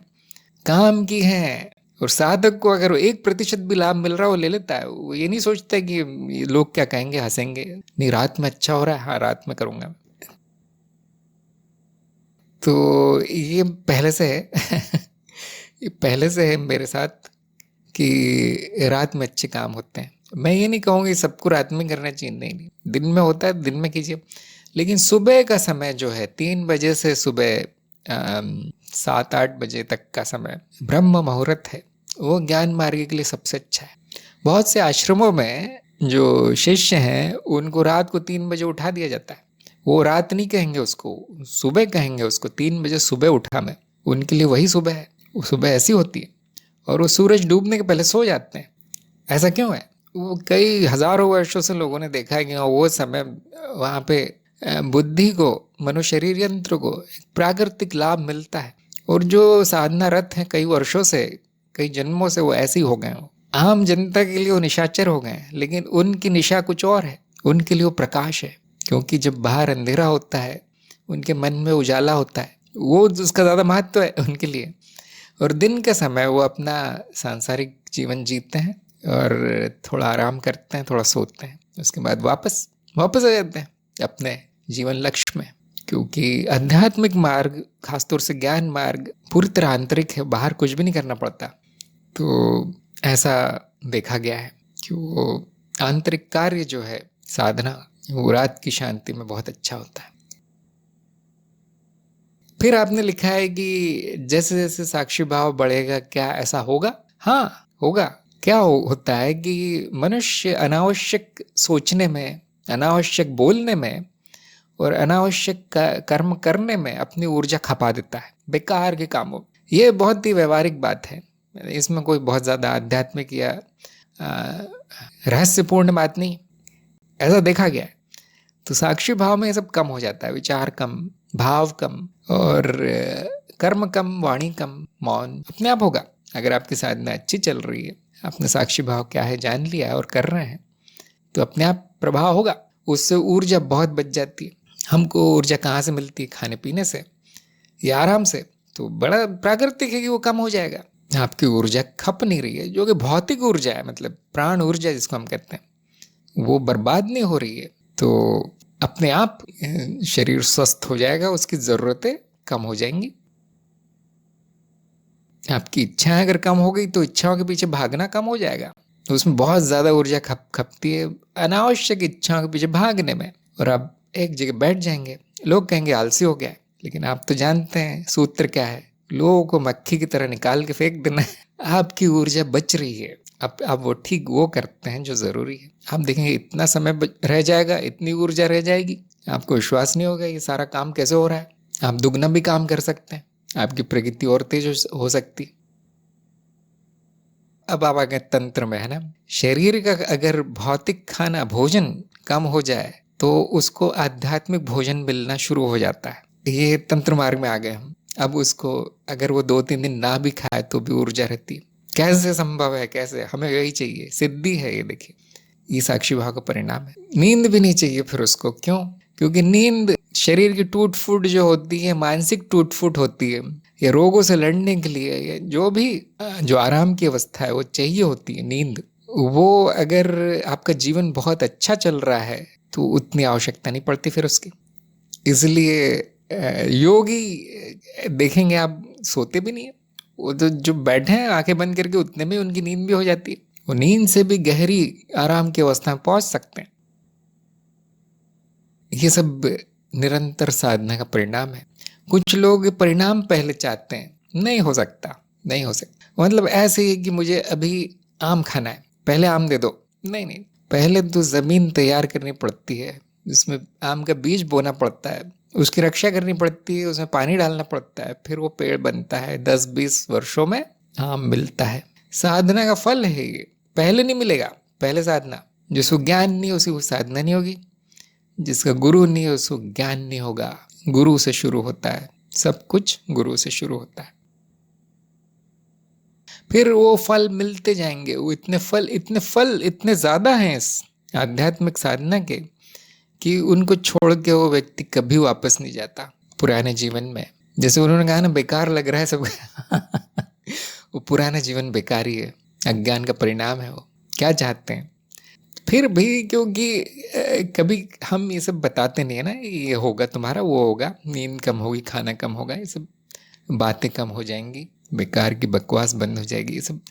काम की हैं। और साधक को अगर 1% भी लाभ मिल रहा है वो ले लेता है। वो ये नहीं सोचता कि लोग क्या कहेंगे, हंसेंगे। नहीं, रात में अच्छा हो रहा है, हाँ रात में करूंगा। तो ये पहले से है ये पहले से है मेरे साथ कि रात में अच्छे काम होते हैं। मैं ये नहीं कहूँगी सबको रात में करना चाहिए, नहीं, दिन में होता है, दिन में कीजिए। लेकिन सुबह का समय जो है 3 बजे से सुबह 7-8 बजे तक का समय ब्रह्म मुहूर्त है, वो ज्ञान मार्ग के लिए सबसे अच्छा है। बहुत से आश्रमों में जो शिष्य हैं उनको रात को 3 बजे उठा दिया जाता है। वो रात नहीं कहेंगे उसको, सुबह कहेंगे उसको। 3 बजे सुबह उठा मैं, उनके लिए वही सुबह है। वो सुबह ऐसी होती है। और वो सूरज डूबने के पहले सो जाते हैं। ऐसा क्यों है? वो कई हजारों वर्षों से लोगों ने देखा है कि वो समय वहाँ पे बुद्धि को, मनुष्य शरीर यंत्र को एक प्राकृतिक लाभ मिलता है। और जो साधना रत हैं कई वर्षों से, कई जन्मों से, वो ऐसे ही हो गए। आम जनता के लिए वो निशाचर हो गए हैं, लेकिन उनकी निशा कुछ और है। उनके लिए वो प्रकाश है, क्योंकि जब बाहर अंधेरा होता है उनके मन में उजाला होता है, वो उसका ज़्यादा महत्व है उनके लिए। और दिन के समय वो अपना सांसारिक जीवन जीते हैं और थोड़ा आराम करते हैं, थोड़ा सोते हैं, उसके बाद वापस आ जाते हैं अपने जीवन लक्ष्य में। क्योंकि आध्यात्मिक मार्ग, खासतौर से ज्ञान मार्ग, पूरी तरह आंतरिक है, बाहर कुछ भी नहीं करना पड़ता। तो ऐसा देखा गया है कि वो आंतरिक कार्य जो है साधना, वो रात की शांति में बहुत अच्छा होता है। फिर आपने लिखा है कि जैसे जैसे साक्षी भाव बढ़ेगा क्या ऐसा होगा? हाँ होगा। क्या होता है कि मनुष्य अनावश्यक सोचने में, अनावश्यक बोलने में और अनावश्यक कर्म करने में अपनी ऊर्जा खपा देता है, बेकार के कामों। ये बहुत ही व्यवहारिक बात है, इसमें कोई बहुत ज़्यादा आध्यात्मिक या रहस्यपूर्ण बात नहीं, ऐसा देखा गया है। तो साक्षी भाव में ये सब कम हो जाता है, विचार कम, भाव कम और कर्म कम, वाणी कम, मौन अपने आप होगा। अगर आपकी साधना अच्छी चल रही है, आपने साक्षी भाव क्या है जान लिया है और कर रहे हैं, तो अपने आप प्रभाव होगा। उससे ऊर्जा बहुत बच जाती है। हमको ऊर्जा कहाँ से मिलती है? खाने पीने से या आराम से। तो बड़ा प्राकृतिक है कि वो कम हो जाएगा। आपकी ऊर्जा खप नहीं रही है, जो कि भौतिक ऊर्जा है, मतलब प्राण ऊर्जा जिसको हम कहते हैं, वो बर्बाद नहीं हो रही है। तो अपने आप शरीर स्वस्थ हो जाएगा, उसकी ज़रूरतें कम हो जाएंगी। आपकी इच्छाएं अगर कम हो गई तो इच्छाओं के पीछे भागना कम हो जाएगा। तो उसमें बहुत ज़्यादा ऊर्जा खपती है अनावश्यक इच्छाओं के पीछे भागने में, और आप एक जगह बैठ जाएंगे। लोग कहेंगे आलसी हो गया है, लेकिन आप तो जानते हैं सूत्र क्या है, लोगों को मक्खी की तरह निकाल के फेंक देना है। आपकी ऊर्जा बच रही है, अब वो ठीक वो करते हैं जो ज़रूरी है। आप देखेंगे इतना समय रह जाएगा, इतनी ऊर्जा रह जाएगी, आपको विश्वास नहीं होगा ये सारा काम कैसे हो रहा है। आप दुगना भी काम कर सकते हैं, आपकी प्रगति और तेज हो सकती है। अब आप आ गए तंत्र में, है ना। शरीर का अगर भौतिक खाना भोजन कम हो जाए तो उसको आध्यात्मिक भोजन मिलना शुरू हो जाता है। ये तंत्र मार्ग में आ गए हम। अब उसको अगर वो 2-3 दिन ना भी खाए तो भी ऊर्जा रहती है। कैसे संभव है, कैसे? हमें यही चाहिए, सिद्धि है ये। देखिए ये साक्षी भाव का परिणाम है। नींद भी नहीं चाहिए फिर उसको। क्यों? क्योंकि नींद शरीर की टूट फूट जो होती है, मानसिक टूट फूट होती है, या रोगों से लड़ने के लिए, या जो भी जो आराम की अवस्था है वो चाहिए होती है नींद। वो अगर आपका जीवन बहुत अच्छा चल रहा है तो उतनी आवश्यकता नहीं पड़ती फिर उसकी। इसलिए योगी देखेंगे आप सोते भी नहीं है। वो जो बैठे हैं आंखें बंद करके, उतने में उनकी नींद भी हो जाती है। वो नींद से भी गहरी आराम की अवस्था में पहुंच सकते हैं। ये सब निरंतर साधना का परिणाम है। कुछ लोग परिणाम पहले चाहते हैं, नहीं हो सकता, नहीं हो सकता। मतलब ऐसे ही कि मुझे अभी आम खाना है, पहले आम दे दो। नहीं नहीं, पहले तो जमीन तैयार करनी पड़ती है, जिसमें आम का बीज बोना पड़ता है, उसकी रक्षा करनी पड़ती है, उसमें पानी डालना पड़ता है, फिर वो पेड़ बनता है। 10-20 वर्षों में आम मिलता है। साधना का फल है ये, पहले नहीं मिलेगा। पहले साधना, जिसको ज्ञान नहीं उसकी साधना नहीं होगी, जिसका गुरु नहीं है उसको ज्ञान नहीं होगा। गुरु से शुरू होता है सब कुछ, गुरु से शुरू होता है। फिर वो फल मिलते जाएंगे। वो इतने फल इतने ज्यादा हैं इस आध्यात्मिक साधना के कि उनको छोड़ के वो व्यक्ति कभी वापस नहीं जाता पुराने जीवन में। जैसे उन्होंने कहा ना, बेकार लग रहा है सब वो पुराना जीवन बेकार ही है, अज्ञान का परिणाम है वो। क्या चाहते हैं फिर भी? क्योंकि कभी हम ये सब बताते नहीं है ना, ये होगा तुम्हारा, वो होगा, नींद कम होगी, खाना कम होगा, ये सब बातें कम हो जाएंगी, बेकार की बकवास बंद हो जाएगी। ये सब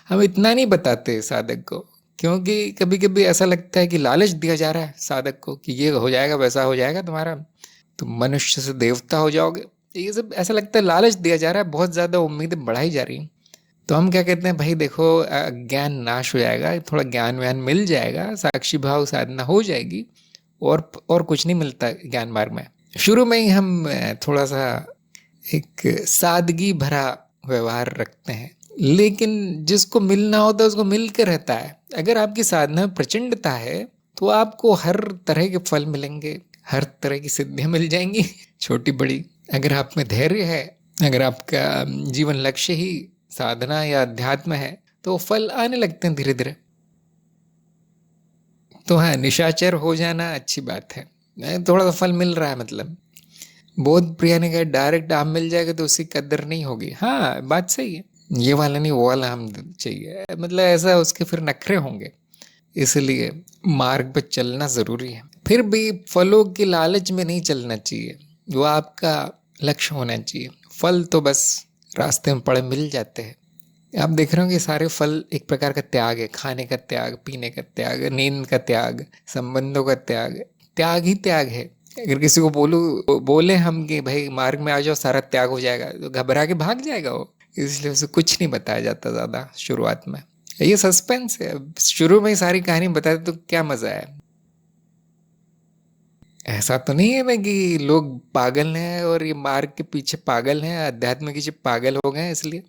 हम इतना नहीं बताते साधक को, क्योंकि कभी कभी ऐसा लगता है कि लालच दिया जा रहा है साधक को कि ये हो जाएगा, वैसा हो जाएगा, तुम्हारा तुम मनुष्य से देवता हो जाओगे। ये सब ऐसा लगता है लालच दिया जा रहा है, बहुत ज़्यादा उम्मीदें बढ़ाई जा रही हैं। तो हम क्या कहते हैं, भाई देखो ज्ञान नाश हो जाएगा, थोड़ा ज्ञान व्यान मिल जाएगा, साक्षी भाव साधना हो जाएगी, और कुछ नहीं मिलता ज्ञान मार्ग में। शुरू में ही हम थोड़ा सा एक सादगी भरा व्यवहार रखते हैं, लेकिन जिसको मिलना होता है उसको मिल के रहता है। अगर आपकी साधना में प्रचंडता है तो आपको हर तरह के फल मिलेंगे, हर तरह की सिद्धियां मिल जाएंगी, छोटी बड़ी। अगर आप में धैर्य है, अगर आपका जीवन लक्ष्य ही साधना या अध्यात्म है, तो फल आने लगते हैं धीरे धीरे। तो हाँ, निशाचर हो जाना अच्छी बात है, थोड़ा सा फल मिल रहा है। मतलब बोध प्रिया ने कहा डायरेक्ट आम मिल जाएगा तो उसकी कदर नहीं होगी। हाँ, बात सही है, ये वाला नहीं वो वाला आम चाहिए, मतलब ऐसा उसके फिर नखरे होंगे। इसलिए मार्ग पर चलना जरूरी है। फिर भी फलों की लालच में नहीं चलना चाहिए, वो आपका लक्ष्य होना चाहिए। फल तो बस रास्ते में पड़े मिल जाते हैं। आप देख रहे हो कि सारे फल एक प्रकार का त्याग है, खाने का त्याग, पीने का त्याग, नींद का त्याग, संबंधों का त्याग, त्याग ही त्याग है। अगर किसी को बोले हम कि भाई मार्ग में आ जाओ सारा त्याग हो जाएगा, तो घबरा के भाग जाएगा वो। इसलिए उसे कुछ नहीं बताया जाता ज्यादा शुरुआत में। ये सस्पेंस है, शुरू में ही सारी कहानी बता दे तो क्या मजा है। ऐसा तो नहीं है ना कि लोग पागल हैं और ये मार्ग के पीछे पागल हैं, अध्यात्म के पीछे पागल हो गए इसलिए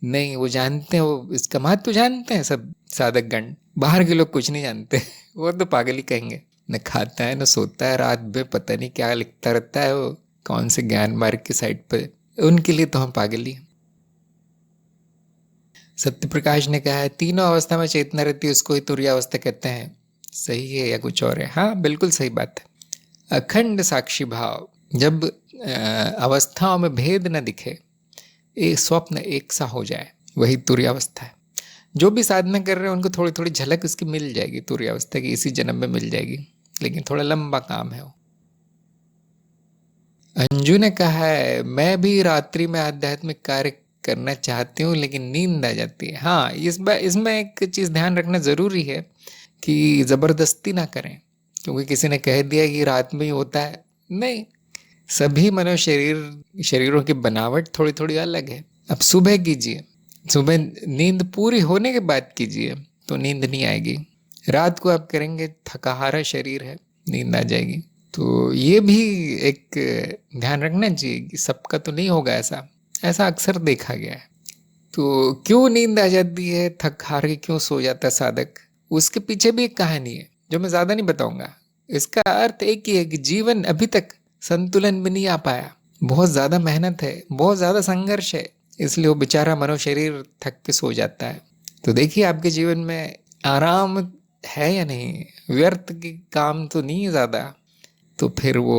नहीं। वो जानते हैं, वो इसका महत्व जानते हैं सब साधक गण। बाहर के लोग कुछ नहीं जानते वो तो पागल ही कहेंगे। न खाता है न सोता है, रात भर पता नहीं क्या लिखता रहता है वो कौन से ज्ञान मार्ग की साइट पे। उनके लिए तो हम पागल ही। सत्य प्रकाश ने कहा है तीनों अवस्था में चेतना रहती है उसको ही तुरीय अवस्था कहते हैं। सही है या कुछ और है? हाँ, बिल्कुल सही बात है। अखंड साक्षी भाव, जब अवस्थाओं में भेद न दिखे, एक स्वप्न एक सा हो जाए, वही तुरीय अवस्था है। जो भी साधना कर रहे हैं उनको थोड़ी थोड़ी झलक उसकी मिल जाएगी तुरीय अवस्था की, इसी जन्म में मिल जाएगी, लेकिन थोड़ा लंबा काम है वो। अंजू ने कहा है मैं भी रात्रि में आध्यात्मिक कार्य करना चाहती हूँ लेकिन नींद आ जाती है। हाँ, इसमें एक चीज ध्यान रखना जरूरी है कि जबरदस्ती ना करें, क्योंकि किसी ने कह दिया कि रात में ही होता है। नहीं, सभी मनुष्य शरीरों की बनावट थोड़ी थोड़ी अलग है। अब सुबह कीजिए, सुबह नींद पूरी होने के बाद कीजिए तो नींद नहीं आएगी। रात को आप करेंगे, थकाहारा शरीर है, नींद आ जाएगी। तो ये भी एक ध्यान रखना चाहिए कि सबका तो नहीं होगा ऐसा, ऐसा अक्सर देखा गया है। तो क्यों नींद आ जाती है, थक हार के क्यों सो जाता है साधक, उसके पीछे भी एक कहानी है जो मैं ज़्यादा नहीं बताऊंगा। इसका अर्थ एक ही है कि जीवन अभी तक संतुलन में नहीं आ पाया, बहुत ज़्यादा मेहनत है, बहुत ज़्यादा संघर्ष है, इसलिए वो बेचारा मनो शरीर थक के सो जाता है। तो देखिए आपके जीवन में आराम है या नहीं, व्यर्थ के काम तो नहीं है ज़्यादा, तो फिर वो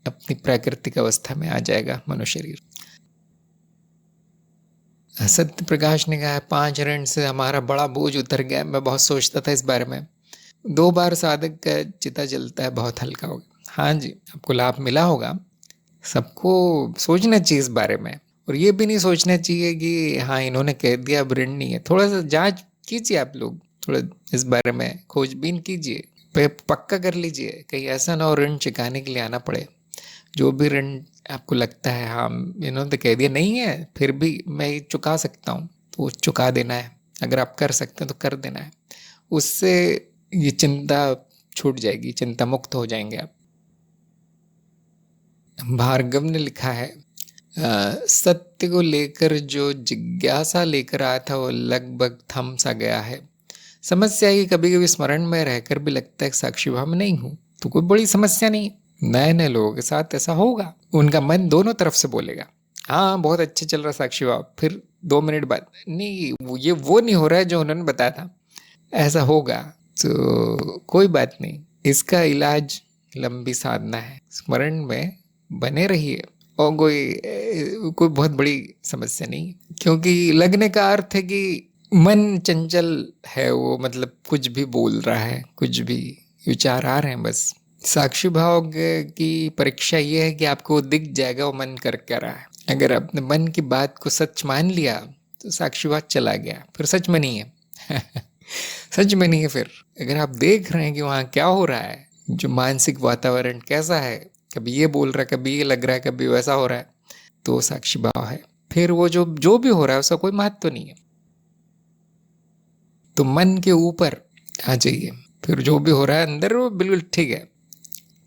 अपनी प्राकृतिक अवस्था में आ जाएगा मनो शरीर। सत्य प्रकाश ने कहा 5 ऋण से हमारा बड़ा बोझ उतर गया। मैं बहुत सोचता था इस बारे में, 2 बार साधक का चिता जलता है, बहुत हल्का हो गया। हाँ जी, आपको लाभ मिला होगा। सबको सोचना चाहिए इस बारे में, और ये भी नहीं सोचना चाहिए कि हाँ इन्होंने कह दिया अब ऋण नहीं है। थोड़ा सा जांच कीजिए आप लोग, थोड़ा इस बारे में खोजबीन कीजिए, पक्का कर लीजिए, कहीं ऐसा ना हो ऋण चुकाने के लिए आना पड़े। जो भी ऋण आपको लगता है हाँ इन्होंने तो कह दिया नहीं है फिर भी मैं ये चुका सकता हूँ, तो चुका देना है। अगर आप कर सकते हैं तो कर देना है, उससे ये चिंता छूट जाएगी, चिंता मुक्त हो जाएंगे आप। भार्गव ने लिखा है सत्य को लेकर जो जिज्ञासा लेकर आया था वो लगभग थम सा गया है। समस्या ही कभी कभी स्मरण में रहकर भी लगता है कि साक्षी भाव में नहीं हूँ, तो कोई बड़ी समस्या नहीं। नए नए लोगों के साथ ऐसा होगा, उनका मन दोनों तरफ से बोलेगा हाँ बहुत अच्छा चल रहा साक्षी भाव, फिर 2 मिनट बाद नहीं वो नहीं हो रहा है जो उन्होंने बताया था, ऐसा होगा। तो कोई बात नहीं, इसका इलाज लंबी साधना है, स्मरण में बने रहिए और कोई बहुत बड़ी समस्या नहीं। क्योंकि लगने का अर्थ है कि मन चंचल है, वो मतलब कुछ भी बोल रहा है, कुछ भी विचार आ रहे हैं। बस साक्षी भाव की परीक्षा ये है कि आपको दिख जाएगा वो मन कर क्या रहा है। अगर आपने मन की बात को सच मान लिया तो साक्षी भाव चला गया, फिर सच में नहीं है सच में नहीं है। फिर अगर आप देख रहे हैं कि वहाँ क्या हो रहा है, जो मानसिक वातावरण कैसा है, कभी ये बोल रहा है, कभी ये लग रहा है, कभी वैसा हो रहा है, तो साक्षी भाव है। फिर वो जो भी हो रहा है उसका कोई महत्व नहीं है। तो मन के ऊपर आ जाइए, फिर जो भी हो रहा है अंदर वो बिल्कुल ठीक है।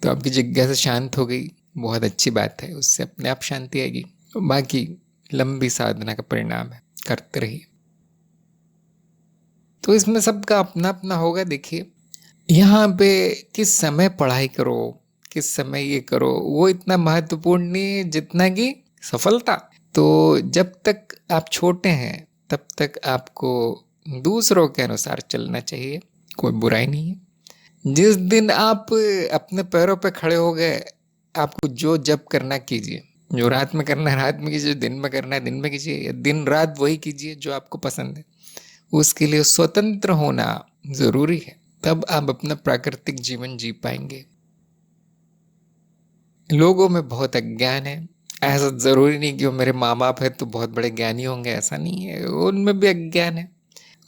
तो आपकी जिज्ञासा शांत हो गई, बहुत अच्छी बात है, उससे अपने आप शांति आएगी। तो बाकी लंबी साधना का परिणाम है, करते रहिए। तो इसमें सबका अपना अपना होगा। देखिए यहाँ पे किस समय पढ़ाई करो, किस समय ये करो, वो इतना महत्वपूर्ण नहीं है जितना कि सफलता। तो जब तक आप छोटे हैं तब तक आपको दूसरों के अनुसार चलना चाहिए, कोई बुराई नहीं है। जिस दिन आप अपने पैरों पे खड़े हो गए, आपको जो जब करना कीजिए, जो रात में करना है रात में कीजिए, दिन में करना है दिन में कीजिए, दिन रात वही कीजिए जो आपको पसंद है। उसके लिए स्वतंत्र होना जरूरी है, तब आप अपना प्राकृतिक जीवन जी पाएंगे। लोगों में बहुत अज्ञान है, ऐसा जरूरी नहीं कि वो मेरे माँ बाप है तो बहुत बड़े ज्ञानी होंगे, ऐसा नहीं है, उनमें भी अज्ञान है,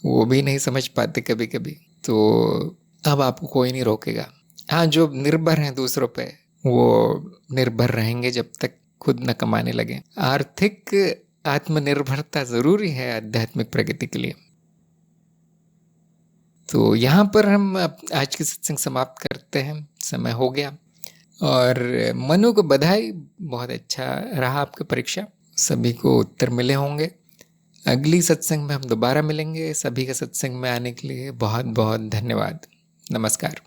वो भी नहीं समझ पाते कभी कभी। तो अब आपको कोई नहीं रोकेगा। हाँ, जो निर्भर हैं दूसरों पे वो निर्भर रहेंगे जब तक खुद न कमाने लगे। आर्थिक आत्मनिर्भरता जरूरी है आध्यात्मिक प्रगति के लिए। तो यहाँ पर हम आज की सत्संग समाप्त करते हैं, समय हो गया। और मनु को बधाई, बहुत अच्छा रहा आपका परीक्षा, सभी को उत्तर मिले होंगे। अगली सत्संग में हम दोबारा मिलेंगे। सभी का सत्संग में आने के लिए बहुत बहुत धन्यवाद। नमस्कार।